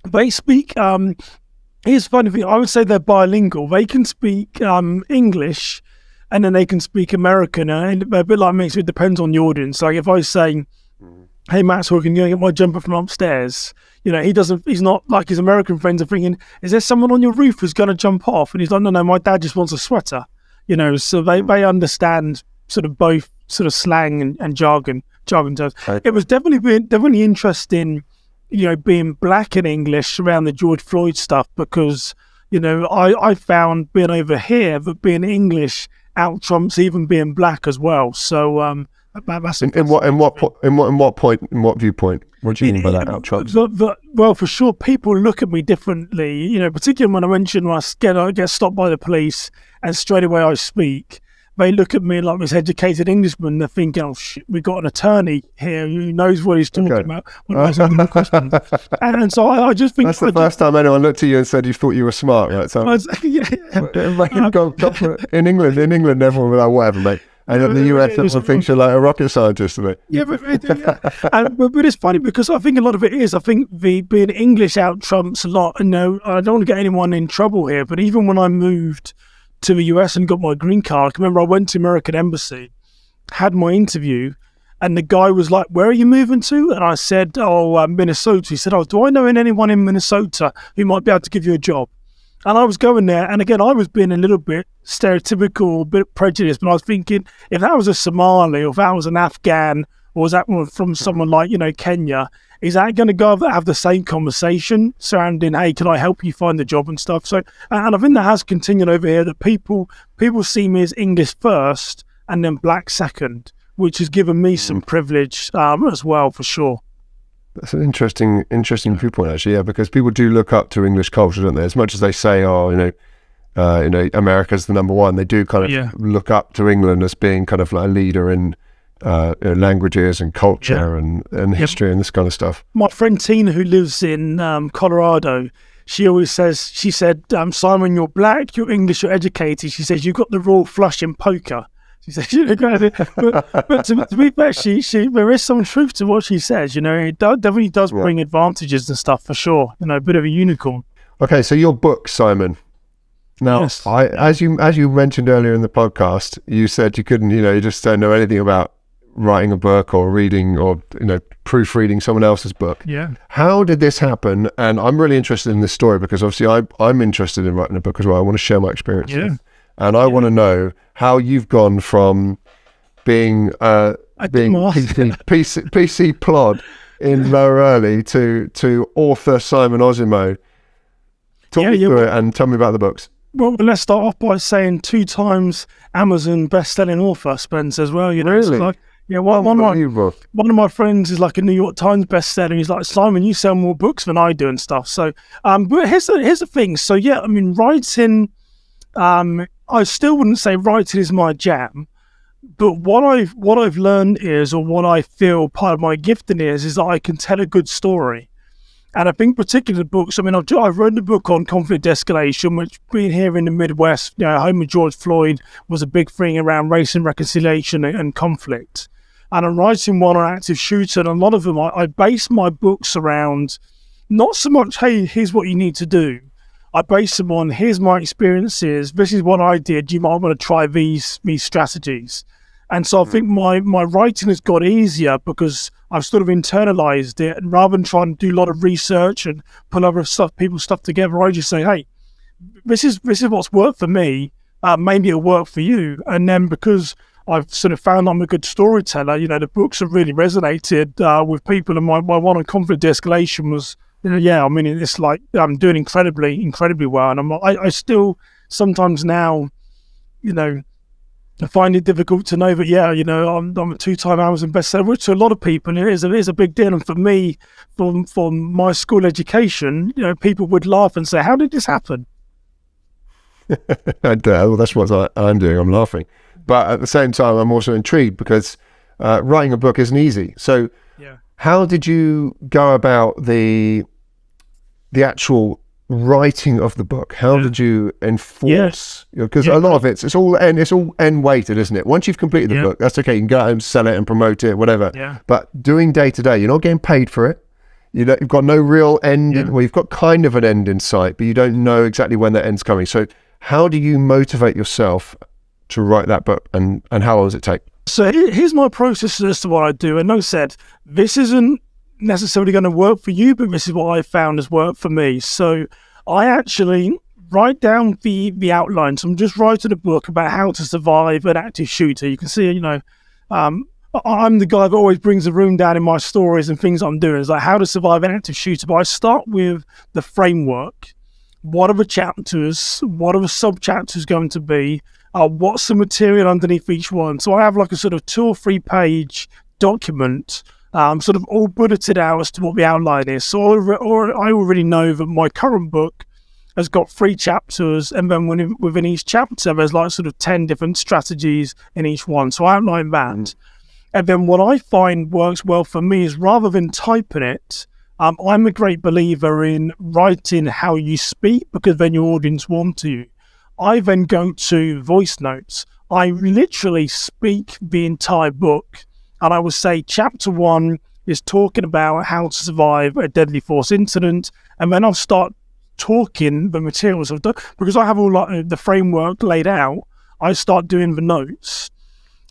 They speak. Here's the funny thing. I would say they're bilingual. They can speak English, and then they can speak American. And they're a bit like me. So it depends on the audience. Like if I say, "Hey, Maxwell, can you go get my jumper from upstairs?" You know, he's not like his American friends are thinking, "Is there someone on your roof who's going to jump off?" And he's like, "No, my dad just wants a sweater." You know, so they understand sort of both sort of slang and jargon terms. Right. It was definitely interesting. You know, being black in English around the George Floyd stuff because, you know, I found being over here that being English out trumps even being black as well. So that's in what viewpoint? What do you mean by that? Out trumps? Well, for sure, people look at me differently. You know, particularly when I mention when I get stopped by the police and straight away I speak. They look at me like this educated Englishman. They're thinking, "Oh shit, we got an attorney here who knows what he's talking about." When I ask him the question. And so I just think that's the first time anyone looked at you and said you thought you were smart, right? So in England, everyone was like, "Whatever, mate." And in the US, everyone thinks you're like a rocket scientist, mate. Yeah, but it's funny because I think a lot of it is. I think the being English out trumps a lot. And no, I don't want to get anyone in trouble here, but even when I moved to the US and got my green card, I can remember I went to American Embassy, had my interview, and the guy was like, "Where are you moving to?" And I said, Minnesota. He said, "Oh, do I know anyone in Minnesota who might be able to give you a job?" And I was going there, and again, I was being a little bit stereotypical, a bit prejudiced, but I was thinking, if that was a Somali, or if that was an Afghan, or was that from someone like, you know, Kenya, is that going to go have the same conversation surrounding, "Hey, can I help you find a job?" and stuff? So, and I think that has continued over here, that people see me as English first and then black second, which has given me some privilege as well, for sure. That's an interesting viewpoint, actually. Yeah, because people do look up to English culture, don't they? As much as they say, "Oh, you know, America's the number one," they do kind of look up to England as being kind of like a leader in languages and culture and history and this kind of stuff. My friend Tina, who lives in Colorado, she always says, she said, "Simon, you're black, you're English, you're educated." She says, "You've got the royal flush in poker." She says, but to be fair, there is some truth to what she says. You know, it definitely does bring advantages and stuff for sure. You know, a bit of a unicorn. Okay, so your book, Simon. Now, yes. as you mentioned earlier in the podcast, you said you couldn't, you know, you just don't know anything about writing a book or reading or, you know, proofreading someone else's book. Yeah. How did this happen? And I'm really interested in this story because obviously I'm interested in writing a book as well. I want to share my experience. Yeah. And I want to know how you've gone from being PC plod in Lower Early to author Simon Osamoh. Talk me through it and tell me about the books. Well, let's start off by saying 2 times Amazon best-selling author, Spence, as well. You know, really? Like, yeah, one of my friends is like a New York Times bestseller. He's like, "Simon, you sell more books than I do and stuff." So, but here's the thing. So yeah, I mean, writing. I still wouldn't say writing is my jam, but what I've learned is, or what I feel part of my gifting is that I can tell a good story. And I think particularly the books, I mean, I've written a book on conflict escalation, which being here in the Midwest, you know, home of George Floyd, was a big thing around race and reconciliation and conflict. And I'm writing one on active shooter, and a lot of them, I base my books around not so much, "Hey, here's what you need to do." I base them on, "Here's my experiences. This is what I did. You might want to try these strategies." And so I think my writing has got easier because I've sort of internalized it, and rather than trying to do a lot of research and put other people's stuff together, I just say, "Hey, this is what's worked for me. Maybe it'll work for you." And then because I've sort of found I'm a good storyteller, you know, the books have really resonated with people. And my one on conflict de-escalation was, you know, yeah, I mean, it's like I'm doing incredibly well. And I still sometimes now, you know, I find it difficult to know, but yeah, I'm a 2-time Amazon bestseller, which to a lot of people is a big deal. And for me, from my school education, people would laugh and say, "How did this happen?" And well, that's what I'm doing. I'm laughing, but at the same time, I'm also intrigued because writing a book isn't easy. So, Yeah. how did you go about the actual writing of the book? How did you enforce? Because a lot of it's all end weighted, isn't it? Once you've completed the book, that's okay. You can go out and sell it and promote it, whatever. Yeah. But doing day to day, you're not getting paid for it. You've got no real end. Well, you've got kind of an end in sight, but you don't know exactly when that end's coming. So, how do you motivate yourself to write that book, and how long does it take? So here's my process as to what I do. And I said, this isn't necessarily going to work for you, but this is what I found has worked for me. So I actually write down the outline. So I'm just writing a book about how to survive an active shooter. You can see, I'm the guy that always brings the room down in my stories and things I'm doing. It's like how to survive an active shooter. But I start with the framework. What are the chapters? What are the sub-chapters going to be? What's the material underneath each one? So I have like a sort of 2 or 3 page document, sort of all bulleted out as to what the outline is. So I already know that my current book has got 3 chapters, and then within each chapter, there's like sort of 10 different strategies in each one. So I outline that. And then what I find works well for me is rather than typing it, I'm a great believer in writing how you speak, because then your audience warm to you. I then go to voice notes. I literally speak the entire book, and I will say chapter 1 is talking about how to survive a deadly force incident, and then I'll start talking the materials I've done, because I have all like the framework laid out. I start doing the notes.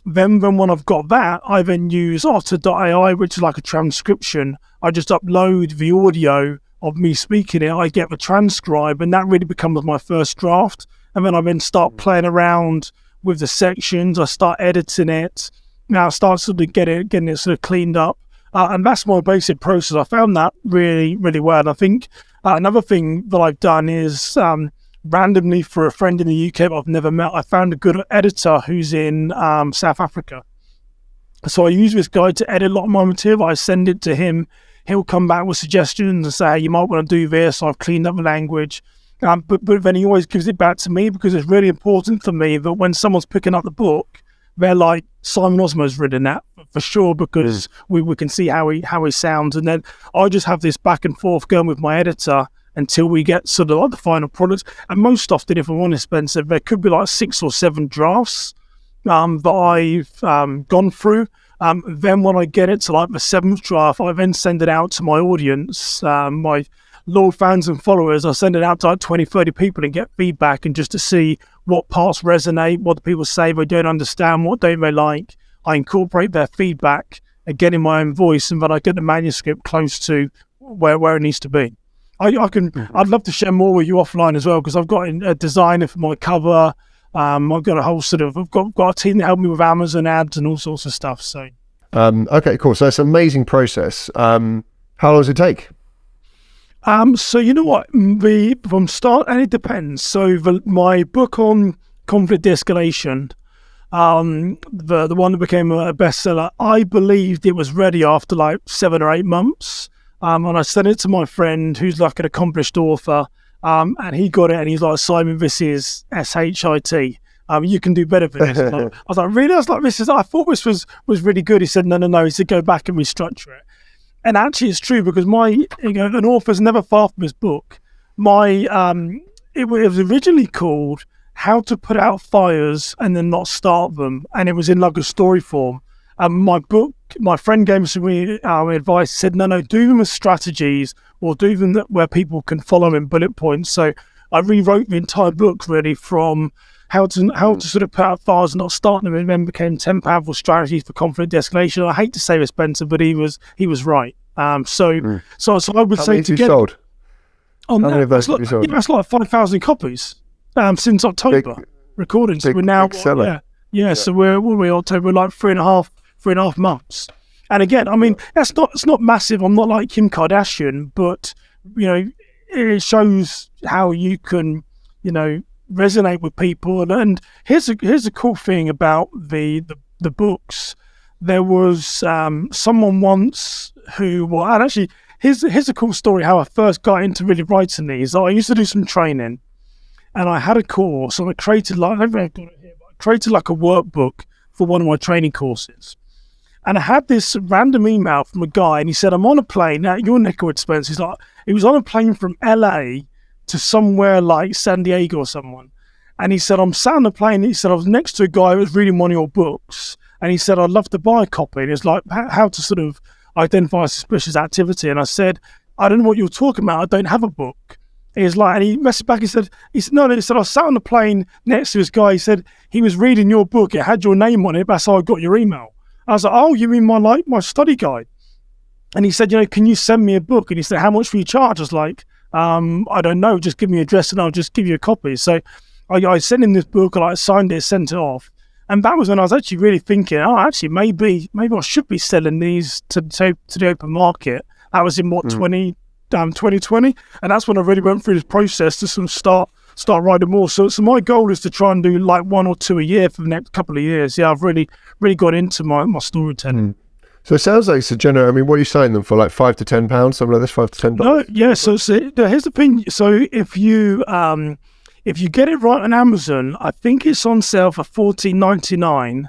Then when I've got that, I then use Otter.ai, which is like a transcription. I just upload the audio of me speaking it. I get the transcribe, and that really becomes my first draft. And then I then start playing around with the sections. I start editing it. Now I start sort of getting it sort of cleaned up. And that's my basic process. I found that really, really well. And I think another thing that I've done is randomly, for a friend in the UK that I've never met, I found a good editor who's in South Africa. So I use this guy to edit a lot of my material. I send it to him. He'll come back with suggestions and say, hey, you might want to do this. I've cleaned up the language. But then he always gives it back to me, because it's really important for me that when someone's picking up the book, they're like, Simon Osamoh's written that for sure, because we can see how he sounds. And then I just have this back and forth going with my editor until we get sort of like the final product. And most often, if I'm honest, Spencer, there could be like 6 or 7 drafts that I've gone through. Then when I get it to like the 7th draft, I then send it out to my audience, my loyal fans and followers. I send it out to like 20, 30 people and get feedback, and just to see what parts resonate, what the people say they don't understand, what don't they like. I incorporate their feedback again in my own voice, and then I get the manuscript close to where it needs to be. I'd love to share more with you offline as well, because I've got a designer for my cover. I've got a whole I've got a team that help me with Amazon ads and all sorts of stuff. So, okay, cool. So it's an amazing process. How long does it take? So you know what, from start, and it depends. So my book on conflict de-escalation, the one that became a bestseller, I believed it was ready after like 7 or 8 months. And I sent it to my friend who's like an accomplished author, and he got it, and he's like, Simon, this is SHIT. You can do better than this. I was like, really? I was like, I thought this was really good. He said, no. He said, go back and restructure it. And actually, it's true, because an author's never far from his book. It was originally called How to Put Out Fires and Then Not Start Them, and it was in like a story form. My book, my friend gave me some advice. He said, no, do them as strategies, or do them where people can follow them in bullet points. So I rewrote the entire book really from how to sort of put out fires and not start them, and then became 10 powerful strategies for conflict de-escalation. I hate to say this, Spencer, but he was right. So I would say to get sold. How many of those have you sold? That's like 5,000 copies since October. Recording. So we're now seller. Yeah. So we're October, like 3.5 months. And again, I mean, it's not massive. I'm not like Kim Kardashian, but it shows how you can, resonate with people. And here's a cool thing about the books. There was someone once who, well, and actually, here's a cool story how I first got into really writing these. I used to do some training, and I had a course, and I created like, I don't know if I've got it here, but I created like a workbook for one of my training courses. And I had this random email from a guy, and he said, I'm on a plane. Now, your neck of Spence, he's like, he was on a plane from LA to somewhere like San Diego or someone. And he said, I'm sat on the plane. He said, I was next to a guy who was reading one of your books. And he said, I'd love to buy a copy. And it's like, how to sort of identify suspicious activity. And I said, I don't know what you're talking about. I don't have a book. He's like, and he messaged back. He said, no. He said, I sat on the plane next to this guy. He said, he was reading your book. It had your name on it. That's how I got your email. I was like, oh, you mean my study guide? And he said, can you send me a book? And he said, how much will you charge? I was like, I don't know. Just give me your address and I'll just give you a copy. So I sent him this book, I signed it, sent it off. And that was when I was actually really thinking, actually, maybe I should be selling these to the open market. That was in 2020. And that's when I really went through this process to sort of start writing more. So my goal is to try and do like 1 or 2 a year for the next couple of years. Yeah, I've really got into my storytelling. So it sounds like it's a general. I mean, what are you selling them for? Like £5 to £10, something like this, $5 to $10. No, yeah. So here's the thing. So if you get it right on Amazon, I think it's on sale for $14.99,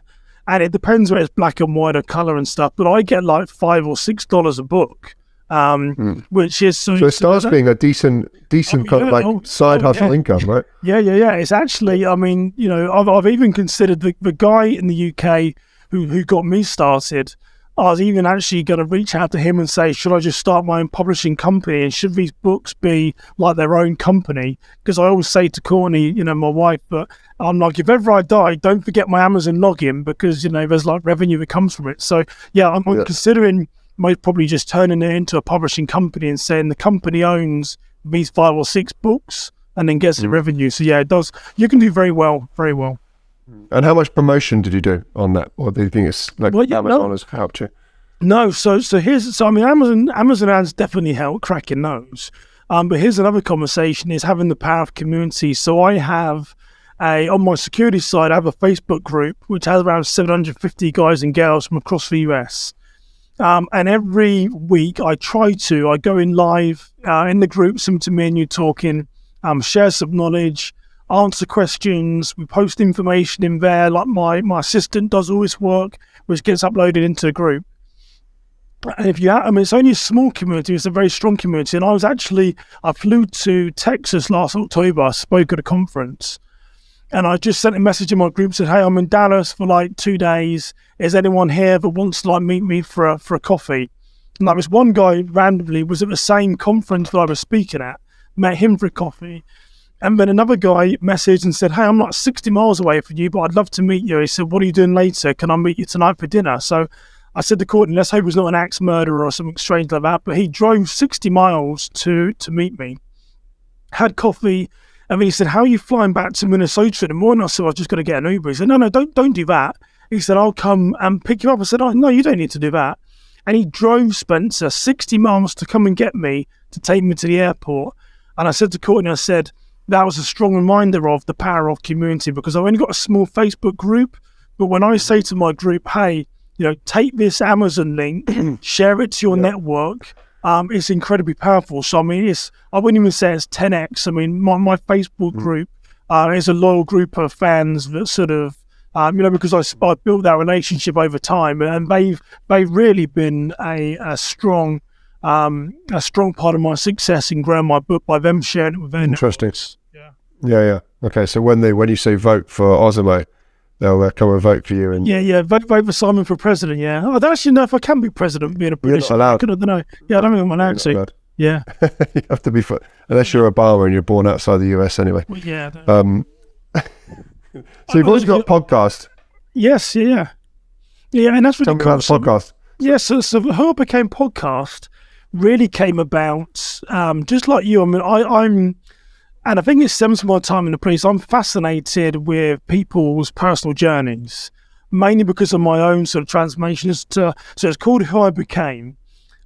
and it depends whether it's black and white or color and stuff. But I get like $5 or $6 a book, which is so it starts being a decent kind of like side hustle income, right? Yeah. It's actually, I mean, I've even considered the guy in the UK who got me started. I was even actually going to reach out to him and say, should I just start my own publishing company, and should these books be like their own company? Because I always say to Courtney, my wife, but I'm like, if ever I die, don't forget my Amazon login, because there's like revenue that comes from it. So yeah, I'm considering probably just turning it into a publishing company and saying the company owns these 5 or 6 books and then gets the revenue. So yeah, it does. You can do very well. And how much promotion did you do on that? Or do you think it's like Amazon has helped you? No, so I mean, Amazon ads definitely help cracking those. But here's another conversation: is having the power of community. So I have on my security side, I have a Facebook group which has around 750 guys and girls from across the US. And every week I go in live in the group, similar to me and you talking, share some knowledge, answer questions. We post information in there. Like my assistant does all this work, which gets uploaded into the group. And it's only a small community. It's a very strong community. And I flew to Texas last October. I spoke at a conference, and I just sent a message in my group, said, hey, I'm in Dallas for like 2 days. Is anyone here that wants to like meet me for a coffee? And like this one guy randomly was at the same conference that I was speaking at, met him for a coffee. And then another guy messaged and said, hey, I'm like 60 miles away from you, but I'd love to meet you. He said, what are you doing later? Can I meet you tonight for dinner? So I said to Courtney, let's hope it was not an axe murderer or something strange like that. But he drove 60 miles to meet me, had coffee, and then he said, how are you flying back to Minnesota in the morning? I said, I was just going to get an Uber. He said, no, don't do that. He said, I'll come and pick you up. I said, oh, no, you don't need to do that. And he drove Spencer 60 miles to come and get me, to take me to the airport. And I said to Courtney, I said, that was a strong reminder of the power of community, because I've only got a small Facebook group. But when I say to my group, hey, take this Amazon link, share it to your network, it's incredibly powerful. So, I mean, I wouldn't even say it's 10x. I mean, my Facebook group is a loyal group of fans that sort of, because I built that relationship over time, and they've really been a strong part of my success in growing my book by them sharing it with their Interesting. Networks. Yeah. Okay, so when you say vote for Osamoh, they'll come and vote for you. And vote for Simon for president. Yeah, I don't actually know if I can be president being a British. You're not allowed. I don't know. Yeah, I don't think I'm allowed to. Yeah, you have to be unless you're Obama and you're born outside the US anyway. Well, yeah. So you've also got a podcast. Yes, yeah, and that's really Tell me about the podcast. Yeah, so how I became podcast really came about just like you. I mean, I'm. And I think it stems from my time in the police. I'm fascinated with people's personal journeys, mainly because of my own sort of transformation. So it's called Who I Became.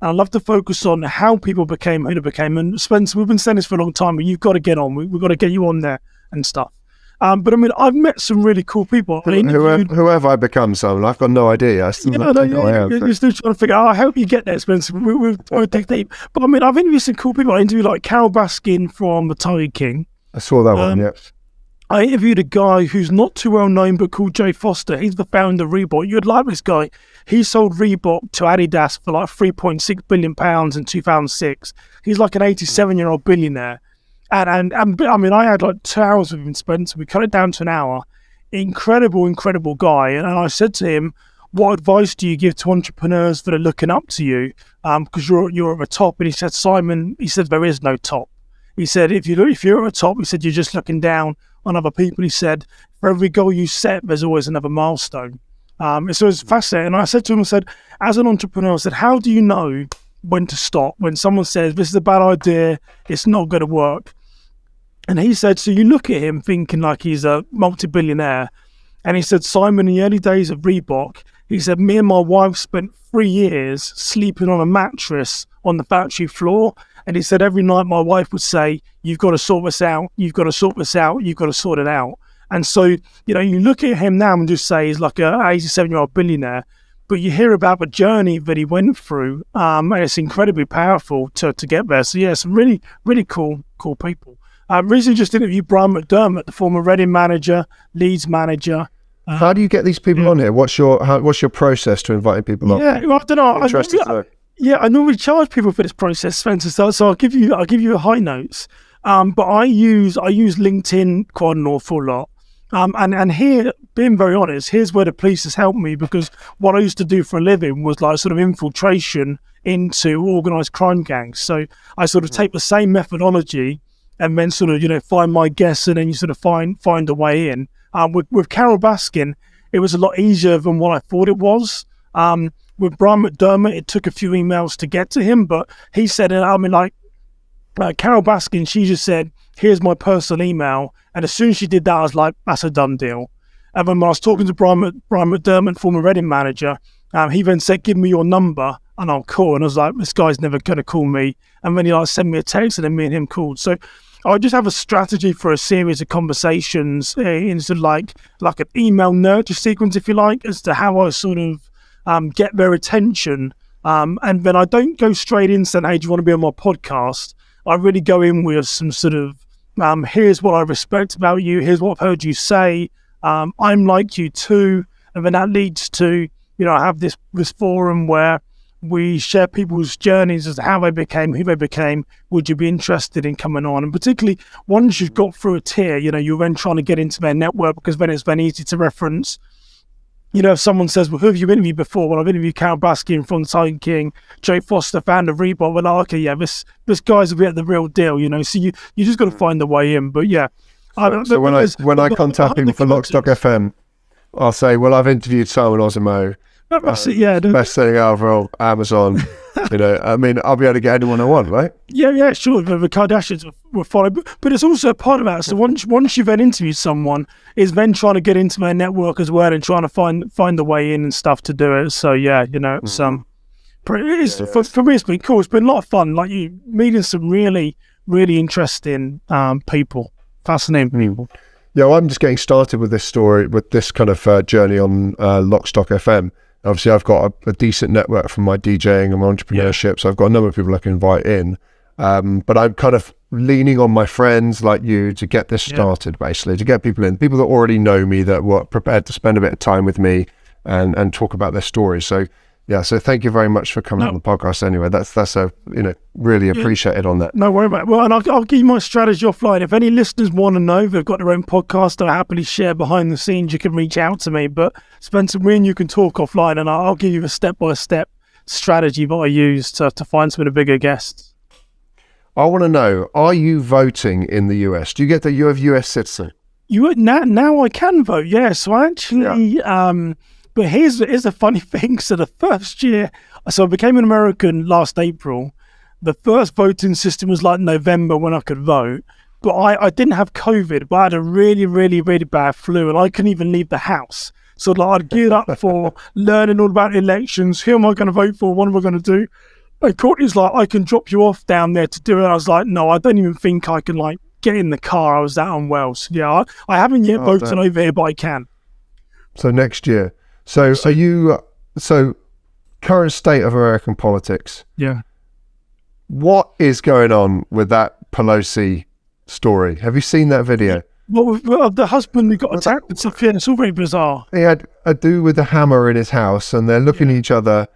And I love to focus on how people became who they became. And Spencer, we've been saying this for a long time, but you've got to get on. We've got to get you on there and stuff. But I mean, I've met some really cool people. Who have I become, Simon? I've got no idea. I still you're still trying to figure out. I hope you get there, Spencer. We'll dig deep. But I mean, I've interviewed some cool people. I interviewed like Carol Baskin from the Tiger King. I saw that one, yeah. I interviewed a guy who's not too well known, but called Jay Foster. He's the founder of Reebok. You'd like this guy. He sold Reebok to Adidas for like £3.6 billion in 2006. He's like an 87-year-old billionaire. And I mean, I had like 2 hours with him, Spencer. We cut it down to an hour. Incredible guy. And I said to him, what advice do you give to entrepreneurs that are looking up to you? Because you're at the top. And he said, Simon, he said, there is no top. He said, if you're at the top, he said, you're just looking down on other people. He said, for every goal you set, there's always another milestone. So it's fascinating. And I said to him, I said, as an entrepreneur, I said, how do you know when to stop? When someone says, this is a bad idea, it's not going to work. And he said, so you look at him thinking like he's a multi-billionaire. And he said, Simon, in the early days of Reebok, he said, me and my wife spent 3 years sleeping on a mattress on the factory floor. And he said, every night my wife would say, you've got to sort this out. You've got to sort this out. You've got to sort it out. And so, you know, you look at him now and just say he's like an 87-year-old billionaire, but you hear about the journey that he went through. And it's incredibly powerful to get there. So yeah, some really, really cool people. Recently just interviewed Brian McDermott, the former Reading manager, Leeds manager. How do you get these people on here? What's your process to inviting people on? Yeah, well, I don't know. I normally charge people for this process, Spencer. So I'll give you a high notes. But I use LinkedIn quite an awful lot. And here, being very honest, here's where the police has helped me, because what I used to do for a living was like sort of infiltration into organised crime gangs. So I sort of take the same methodology and then sort of, you know, find my guests, and then you sort of find a way in. With Carol Baskin, it was a lot easier than what I thought it was. With Brian McDermott, it took a few emails to get to him, but he said, I mean, like Carol Baskin, she just said, here's my personal email. And as soon as she did that, I was like, that's a done deal. And then when I was talking to Brian McDermott, former Reading manager, he then said, give me your number and I'll call. And I was like, this guy's never going to call me. And then he like sent me a text, and then me and him called. So I just have a strategy for a series of conversations in sort of like an email nurture sequence, if you like, as to how I sort of get their attention. And then I don't go straight in saying, hey, do you want to be on my podcast? I really go in with some sort of, here's what I respect about you. Here's what I've heard you say. I'm like you too. And then that leads to, you know, I have this forum where we share people's journeys as to how they became, who they became. Would you be interested in coming on? And particularly once you've got through a tier, you know, you're then trying to get into their network, because then it's very easy to reference. You know, if someone says, well, who have you interviewed before? Well, I've interviewed Carol Baskin from Tiger King, Jay Foster, founder of Reebok. Well, okay, yeah, this guy's a bit of the real deal, you know. So you just got to find the way in. But yeah. So when I contact people for Lockstock FM, I'll say, well, I've interviewed Simon Osamoh. That's it, yeah. Best-selling overall, Amazon. You know, I mean, I'll be able to get anyone I want, right? Yeah, sure. The Kardashians will follow, but it's also a part of that. So once you've then interviewed someone, is then trying to get into their network as well and trying to find the way in and stuff to do it. So yeah, you know, it's for me, it's been cool. It's been a lot of fun. Like you meeting some really, really interesting people, fascinating people. Yeah, well, I'm just getting started with this story, with this kind of journey on Lockstock FM. Obviously, I've got a decent network from my DJing and my entrepreneurship, so I've got a number of people I can invite in. But I'm kind of leaning on my friends like you to get this started, basically, to get people in, people that already know me, that were prepared to spend a bit of time with me and talk about their stories. So, yeah, so thank you very much for coming on the podcast anyway. That's a, you know, really appreciated on that. No worry about it. Well, and I'll give you my strategy offline. If any listeners want to know, they've got their own podcast, I'll happily share behind the scenes. You can reach out to me. But Spencer, me and you can talk offline, and I'll give you a step-by-step strategy that I use to find some of the bigger guests. I want to know, are you voting in the US? Do you get that you have US citizen? Now I can vote, yeah. So I actually... But here's a funny thing. So the first year, so I became an American last April. The first voting system was like November when I could vote. But I didn't have COVID, but I had a really, really, really bad flu, and I couldn't even leave the house. So like I'd geared up for learning all about elections. Who am I going to vote for? What am I going to do? And Courtney's like, I can drop you off down there to do it. I was like, no, I don't even think I can like get in the car, I was that unwell. So yeah, I haven't yet voted over here, but I can. So next year. So are you? So current state of American politics. Yeah. What is going on with that Pelosi story? Have you seen that video? Well, the husband who got attacked and stuff, yeah, it's all very bizarre. He had a dude with a hammer in his house and they're looking at each other.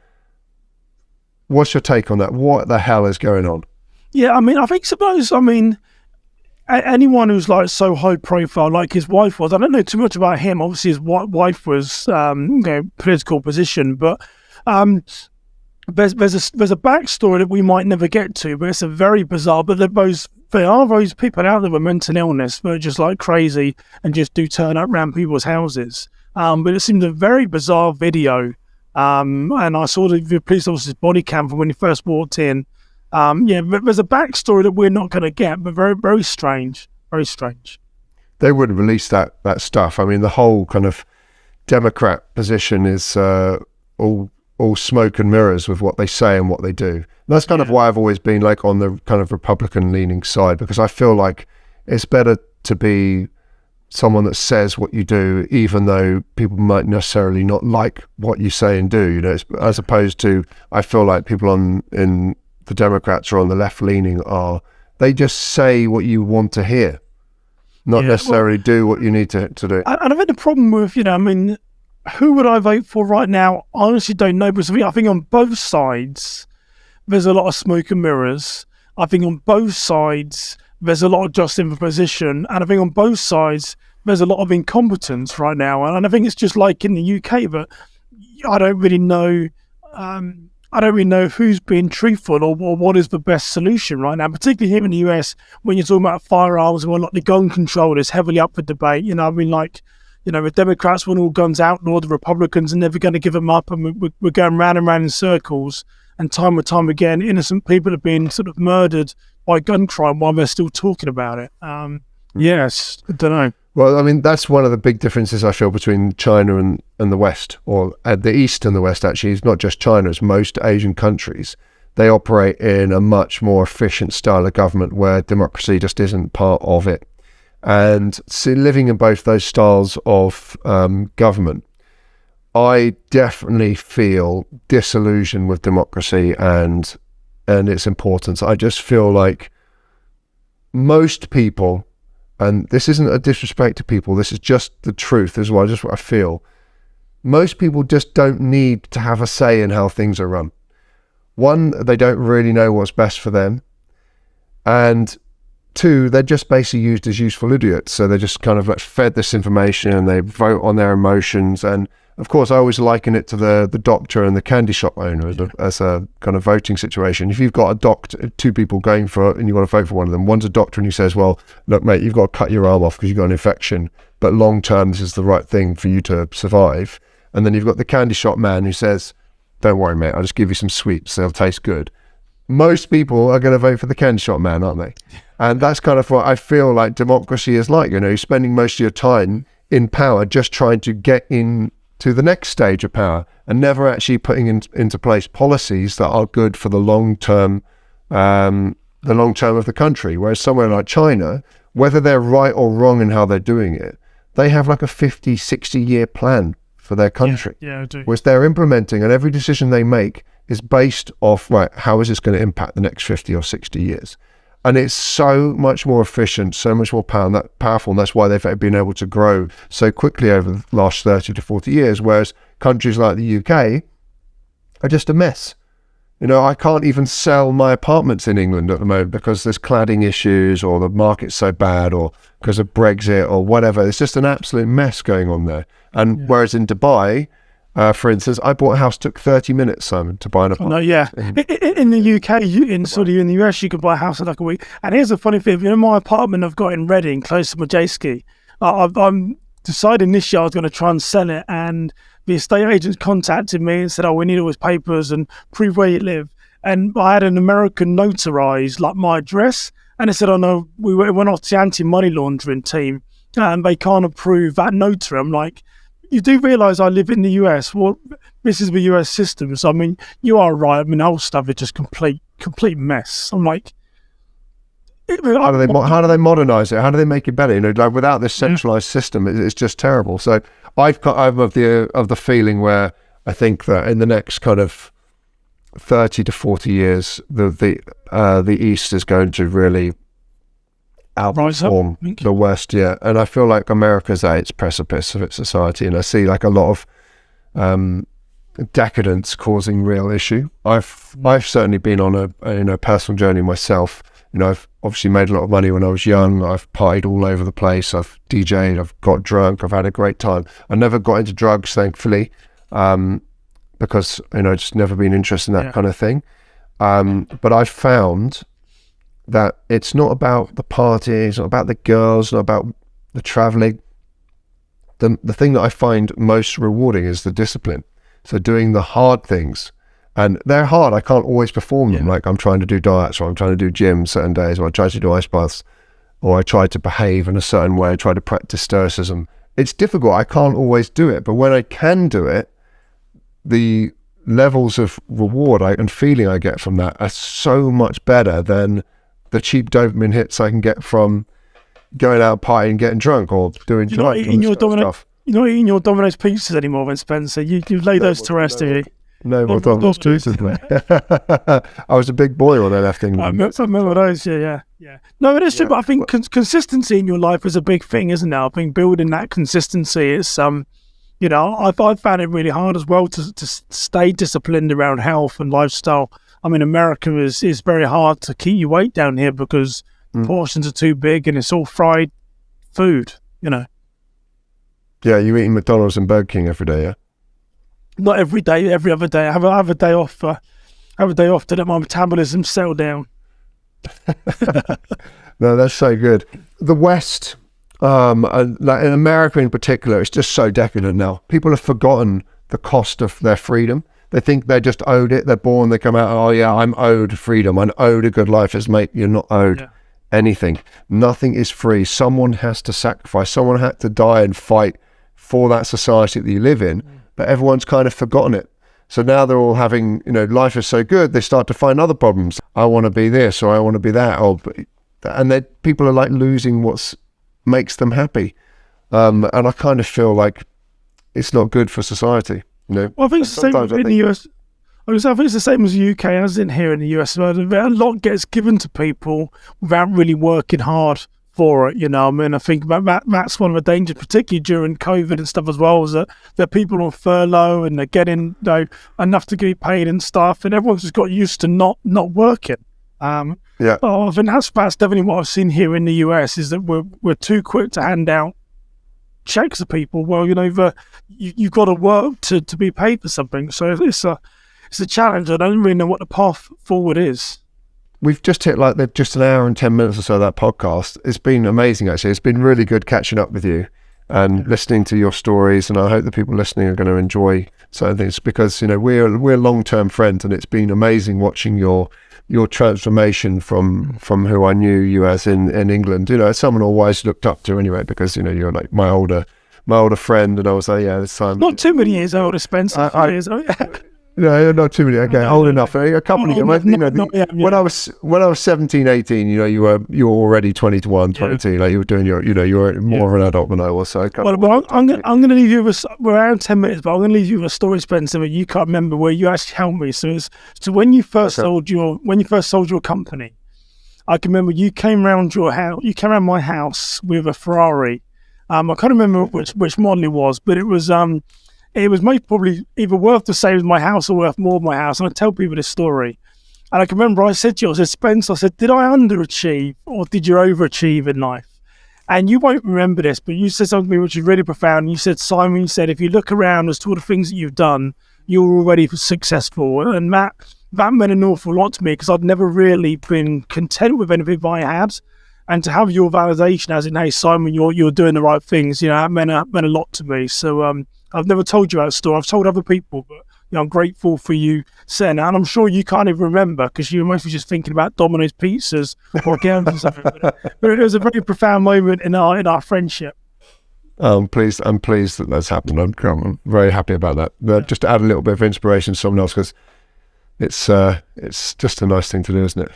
What's your take on that? What the hell is going on? Yeah, I mean, anyone who's like so high profile, like his wife was, I don't know too much about him. Obviously, his wife was, political position, but there's a backstory that we might never get to, but it's a very bizarre. But there are those people out there with mental illness that are just like crazy and just do turn up around people's houses. But it seemed a very bizarre video. And I saw the police officer's body cam from when he first walked in. There's a backstory that we're not going to get, but very, very strange. Very strange. They wouldn't release that stuff. I mean, the whole kind of Democrat position is all smoke and mirrors with what they say and what they do. And that's kind of why I've always been like on the kind of Republican leaning side, because I feel like it's better to be someone that says what you do, even though people might necessarily not like what you say and do, as opposed to, I feel like people in the Democrats or on the left leaning they just say what you want to hear, not necessarily do what you need to do. And I think the problem with, who would I vote for right now? I honestly don't know, because I think on both sides, there's a lot of smoke and mirrors. I think on both sides, there's a lot of justifying for position. And I think on both sides, there's a lot of incompetence right now. And I think it's just like in the UK, but I don't really know. I don't really know who's being truthful or what is the best solution right now, particularly here in the US, when you're talking about firearms and when like the gun control is heavily up for debate. The Democrats want all guns outlawed, the Republicans are never going to give them up, and we're going round and round in circles. And time and time again, innocent people are being sort of murdered by gun crime while they're still talking about it. Yes, I don't know. Well, I mean, that's one of the big differences I feel between China and the West, or the East and the West, actually. It's not just China, it's most Asian countries. They operate in a much more efficient style of government where democracy just isn't part of it. And living in both those styles of government, I definitely feel disillusioned with democracy and its importance. I just feel like most people, and this isn't a disrespect to people, this is just the truth, this is what I feel. Most people just don't need to have a say in how things are run. One, they don't really know what's best for them. And two, they're just basically used as useful idiots. So they're just kind of like fed this information and they vote on their emotions. And of course, I always liken it to the doctor and the candy shop owner as a kind of voting situation. If you've got a doctor, two people going for it and you want to vote for one of them, one's a doctor and he says, well, look, mate, you've got to cut your arm off because you've got an infection, but long term, this is the right thing for you to survive. And then you've got the candy shop man who says, don't worry, mate, I'll just give you some sweets, they'll taste good. Most people are going to vote for the candy shop man, aren't they? And that's kind of what I feel like democracy is like, spending most of your time in power just trying to get in to the next stage of power and never actually putting into place policies that are good for the long term of the country. Whereas somewhere like China, whether they're right or wrong in how they're doing it, they have like a 50, 60-year plan for their country. Yeah, I do. Which they're implementing, and every decision they make is based off, right, how is this going to impact the next 50 or 60 years? And it's so much more efficient, so much more powerful, and that's why they've been able to grow so quickly over the last 30 to 40 years, whereas countries like the UK are just a mess. I can't even sell my apartments in England at the moment because there's cladding issues or the market's so bad or because of Brexit or whatever. It's just an absolute mess going on there. And whereas in Dubai, for instance, I bought a house, took 30 minutes, Simon, to buy an apartment. No, yeah. In the UK, in the US, you can buy a house in like a week. And here's a funny thing. My apartment I've got in Reading, close to Majeski, I'm deciding this year I was going to try and sell it. And the estate agents contacted me and said, we need all his papers and prove where you live. And I had an American notarize like my address. And they said, no, we went off to the anti-money laundering team and they can't approve that notary. I'm like, you do realise I live in the US. Well, this is the US system. So, you are right. The whole stuff is just complete mess. I'm like, How do they modernize it? How do they make it better? Like without this centralized system, it's just terrible. So I'm of the feeling where I think that in the next kind of 30 to 40 years, the East is going to really outperform the West. Yeah, and I feel like America's at its precipice of its society, and I see like a lot of decadence causing real issue. I've certainly been on a personal journey myself. I've obviously made a lot of money when I was young. I've partied all over the place. I've DJed. I've got drunk. I've had a great time. I never got into drugs, thankfully, because just never been interested in that kind of thing. But I've found that it's not about the party, it's not about the girls, not about the traveling. The thing that I find most rewarding is the discipline. So doing the hard things. And they're hard. I can't always perform them. Like I'm trying to do diets, or I'm trying to do gym certain days, or I try to do ice baths, or I try to behave in a certain way, I try to practice stoicism. It's difficult. I can't always do it. But when I can do it, the levels of reward and feeling I get from that are so much better than the cheap dopamine hits I can get from going out partying, getting drunk, or doing You're not eating your Domino's pizzas anymore, then, Spencer. You've laid those to rest, have you? No more Domino's pizzas. I was a big boy when I left England. I remember those. Yeah. No, it is true, but I think consistency in your life is a big thing, isn't it? I think building that consistency is I've found it really hard as well to stay disciplined around health and lifestyle. I mean, America is very hard to keep your weight down here because portions are too big and it's all fried food, Yeah, you're eating McDonald's and Burger King every day, yeah? Not every day, every other day. I have a day off. To let my metabolism settle down. No, that's so good. The West, and like in America in particular, it's just so decadent now. People have forgotten the cost of their freedom. They think they're just owed it. They're born, they come out, oh yeah, I'm owed freedom. I'm owed a good life. As mate, you're not owed anything. Nothing is free. Someone has to sacrifice. Someone had to die and fight for that society that you live in. But everyone's kind of forgotten it. So now they're all having, life is so good, they start to find other problems. I want to be this, or I want to be that, and people are like losing what makes them happy. And I kind of feel like it's not good for society. Well, I think it's the same in the US. I think it's the same as the UK as in here in the US. A lot gets given to people without really working hard for it, I mean, I think that's one of the dangers, particularly during COVID and stuff as well, is that there are people on furlough and they're getting enough to get paid and stuff, and everyone's just got used to not working. I think that's definitely what I've seen here in the US, is that we're too quick to hand out checks to people. Well, you've got to work to be paid for something, so it's a challenge. I don't really know what the path forward is. We've just hit just an hour and 10 minutes or so of that podcast. It's been amazing, actually. It's been really good catching up with you and listening to your stories. And I hope the people listening are going to enjoy certain things, because, we're long-term friends, and it's been amazing watching your transformation from who I knew you as in England. As someone I always looked up to anyway, because, you're like my older friend. And I was like, this time. Not too many years older, Spencer. No, not too many. Okay, old enough. A couple of years. When I was 17, 18, you were already 21, 22. Like you were doing you were more of an adult than I was. So I'm going to leave you with we're around 10 minutes, but I'm going to leave you with a story, Spencer, that you can't remember, where you actually helped me. So when you first sold your company, I can remember you came around your house. You came around my house with a Ferrari. I can't remember which model it was, but it was most probably either worth the same as my house or worth more than my house. And I tell people this story. And I can remember I said to you, Spencer, did I underachieve or did you overachieve in life? And you won't remember this, but you said something which is really profound. You said, Simon, if you look around as to all the things that you've done, you're already successful. And that meant an awful lot to me, because I'd never really been content with anything I had. And to have your validation as in, hey, Simon, you're doing the right things, that meant a lot to me. So, I've never told you that story. I've told other people, but I'm grateful for you saying that. And I'm sure you can't even remember, because you were mostly just thinking about Domino's pizzas or games or something. But it was a very profound moment in our friendship. I'm pleased that that's happened. I'm very happy about that. Just to add a little bit of inspiration to someone else, because it's just a nice thing to do, isn't it?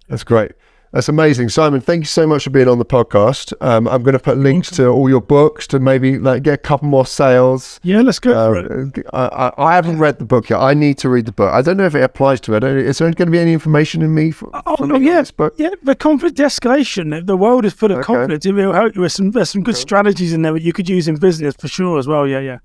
That's great. That's amazing. Simon, thank you so much for being on the podcast. I'm going to put links to all your books to maybe like get a couple more sales. Yeah, let's go for it. I haven't read the book yet. I need to read the book. I don't know if it applies to it. Is there going to be any information in me from this book? Yeah, the conflict escalation. The world is full of conflict. It will help you. There's some good strategies in there that you could use in business for sure as well. Yeah.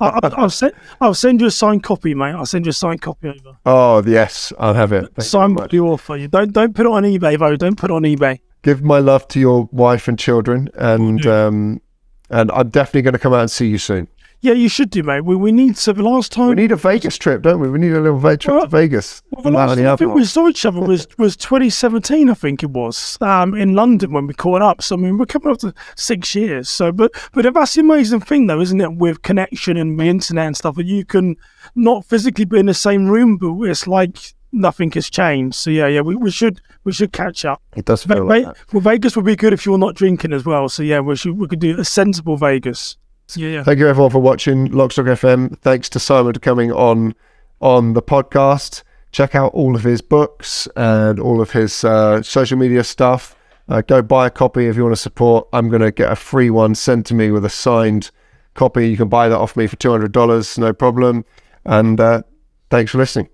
I'll send you a signed copy, mate. I'll send you a signed copy over. Oh, yes, I'll have it. Signed by the author. You don't put it on eBay, though. Don't put it on eBay. Give my love to your wife and children, and I'm definitely going to come out and see you soon. Yeah, you should do, mate. We need to. The last time we need a Vegas trip, don't we? We need a little trip to Vegas. Well, the last time I think we saw each other was 2017. I think it was in London when we caught up. So I mean, we're coming up to 6 years. So, but that's the amazing thing, though, isn't it? With connection and the internet and stuff, that you can not physically be in the same room, but it's like nothing has changed. So yeah, we should catch up. It does feel like that. Well, Vegas would be good if you're not drinking as well. So yeah, we could do a sensible Vegas. Yeah. Thank you everyone for watching Lockstock FM. Thanks to Simon for coming on the podcast. Check out all of his books and all of his social media stuff. Go buy a copy if you want to support. I'm going to get a free one sent to me with a signed copy. You can buy that off me for $200, no problem. And thanks for listening.